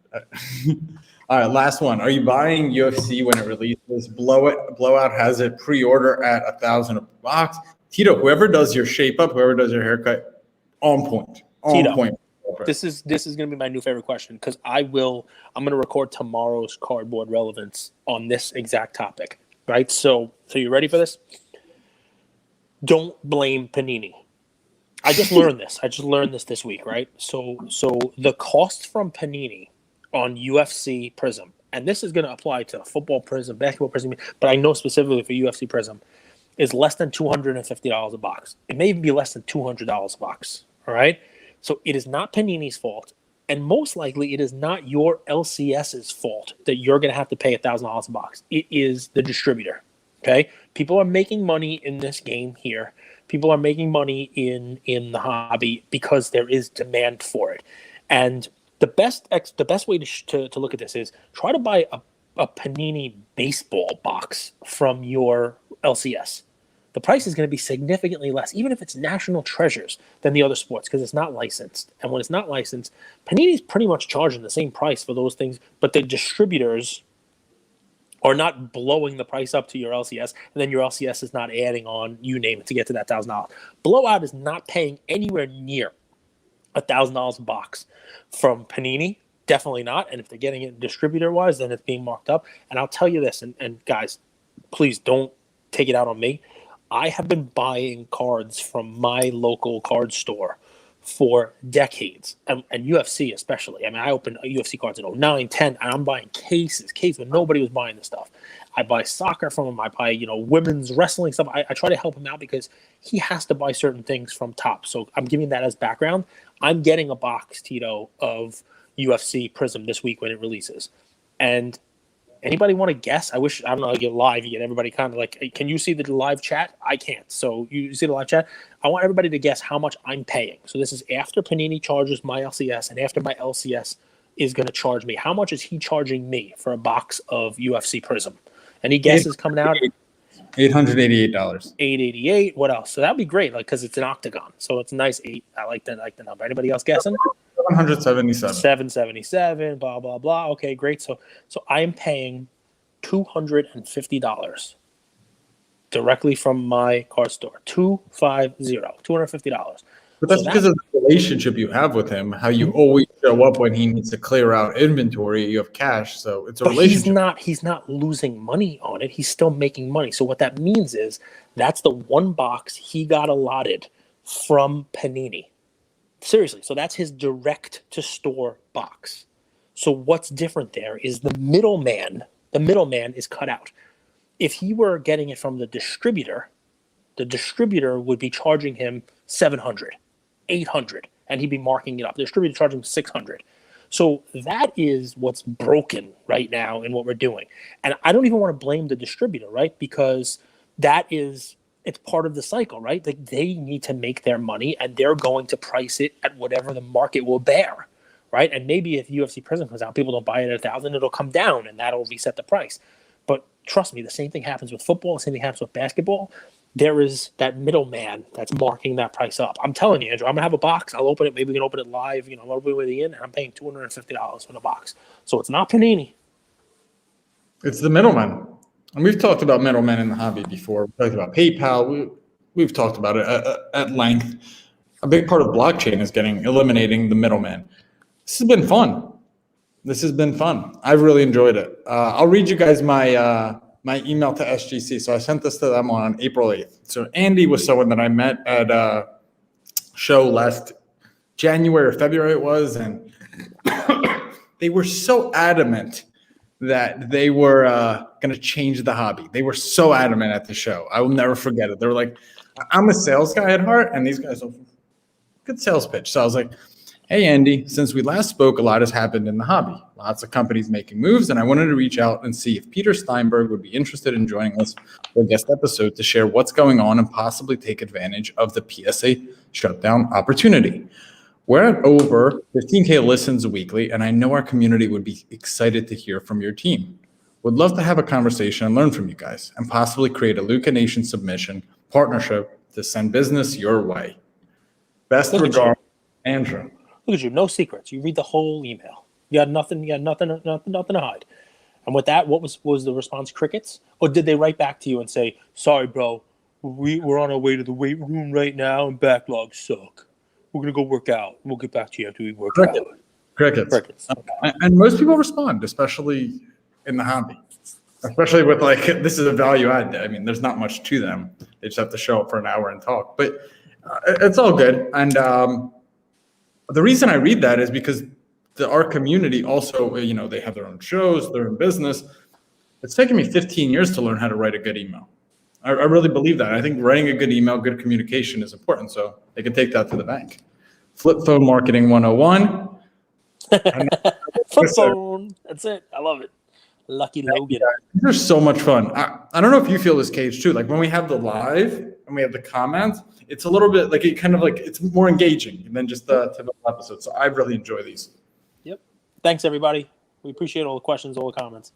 All right, last one. Are you buying UFC when it releases? Blowout has it pre-order at $1,000 a box. Tito, whoever does your shape up, whoever does your haircut, on point. On point. This is going to be my new favorite question because I'm going to record tomorrow's Cardboard Relevance on this exact topic, right? So you ready for this? Don't blame Panini. I just learned this. I just learned this week, right? So the cost from Panini on UFC Prism, and this is going to apply to football Prism, basketball Prism, but I know specifically for UFC Prism, is less than $250 a box. It may even be less than $200 a box, all right? So it is not Panini's fault, and most likely it is not your LCS's fault that you're going to have to pay $1,000 a box. It is the distributor, okay? People are making money in this game here. People are making money in the hobby because there is demand for it. And the best way to look at this is try to buy a Panini baseball box from your LCS. The price is going to be significantly less, even if it's national treasures, than the other sports because it's not licensed. And when it's not licensed, Panini's pretty much charging the same price for those things, but the distributors are not blowing the price up to your LCS, and then your LCS is not adding on, you name it, to get to that $1,000. Blowout is not paying anywhere near $1,000 a box from Panini. definitely not. And if they're getting it distributor-wise, then it's being marked up. And I'll tell you this, and guys, please don't take it out on me. I have been buying cards from my local card store for decades, and UFC especially. I mean, I opened UFC cards in 09, 10, and I'm buying cases when nobody was buying this stuff. I buy soccer from him. I buy, women's wrestling stuff. I try to help him out because he has to buy certain things from Top. So I'm giving that as background. I'm getting a box, Tito, of UFC Prism this week when it releases. And anybody want to guess? I don't know, I get live, you get everybody kind of like, hey, can you see the live chat? I can't. So you see the live chat? I want everybody to guess how much I'm paying. So this is after Panini charges my LCS and after my LCS is going to charge me. How much is he charging me for a box of UFC Prism? Any guesses coming out? $888. $888. What else? So that'd be great, like, because it's an octagon. So it's a nice 8. I like the number. Anybody else guessing? 777. 777. Blah blah blah. Okay, great. So I am paying $250 directly from my card store. $250. But that's because of the relationship you have with him, how you always show up when he needs to clear out inventory. You have cash, so it's a relationship. He's not losing money on it. He's still making money. So what that means is that's the one box he got allotted from Panini. Seriously. So that's his direct to store box. So what's different there is the middleman is cut out. If he were getting it from the distributor would be charging him $700, $800, and he'd be marking it up. The distributor charging him $600. So that is what's broken right now in what we're doing. And I don't even want to blame the distributor, right? Because it's part of the cycle, right? Like, they need to make their money and they're going to price it at whatever the market will bear, right? And maybe if UFC Prism comes out, people don't buy it at $1,000, it'll come down and that'll reset the price. But trust me, the same thing happens with football, the same thing happens with basketball. There is that middleman that's marking that price up. I'm telling you, Andrew, I'm going to have a box. I'll open it. Maybe we can open it live. I'm opening with the in, and I'm paying $250 for the box. So it's not Panini. It's the middleman. And we've talked about middlemen in the hobby before. We talked about PayPal. We've talked about it at length. A big part of blockchain is eliminating the middleman. This has been fun. I've really enjoyed it. I'll read you guys my email to SGC. So I sent this to them on April 8th. So Andy was someone that I met at a show last January or February it was. And they were so adamant that they were going to change the hobby. They were so adamant at the show. I will never forget it. They were like, I'm a sales guy at heart. And these guys are good sales pitch. So I was like, hey, Andy, since we last spoke, a lot has happened in the hobby. Lots of companies making moves, and I wanted to reach out and see if Peter Steinberg would be interested in joining us for a guest episode to share what's going on and possibly take advantage of the PSA shutdown opportunity. We're at over 15K listens weekly, and I know our community would be excited to hear from your team. Would love to have a conversation and learn from you guys, and possibly create a Luca Nation submission partnership to send business your way. Best regards, Andrew. Look at you, no secrets. You read the whole email. You had nothing to hide. And with that, what was the response? Crickets? Or did they write back to you and say, sorry, bro, we're on our way to the weight room right now and backlogs suck. We're going to go work out. We'll get back to you after we work out. Crickets. Okay. And most people respond, especially in the hobby. Especially with this is a value add. I mean, there's not much to them. They just have to show up for an hour and talk. But it's all good. And the reason I read that is because our community also, they have their own shows, they're in business. It's taken me 15 years to learn how to write a good email. I really believe that. I think writing a good email, good communication is important. So they can take that to the bank. Flip phone marketing 101. Flip phone. That's it. I love it. Lucky Logan. These are so much fun. I don't know if you feel this, Cage, too. Like when we have the live and we have the comments, it's a little bit it's more engaging than just the typical episode. So I really enjoy these. Yep. Thanks, everybody. We appreciate all the questions, all the comments.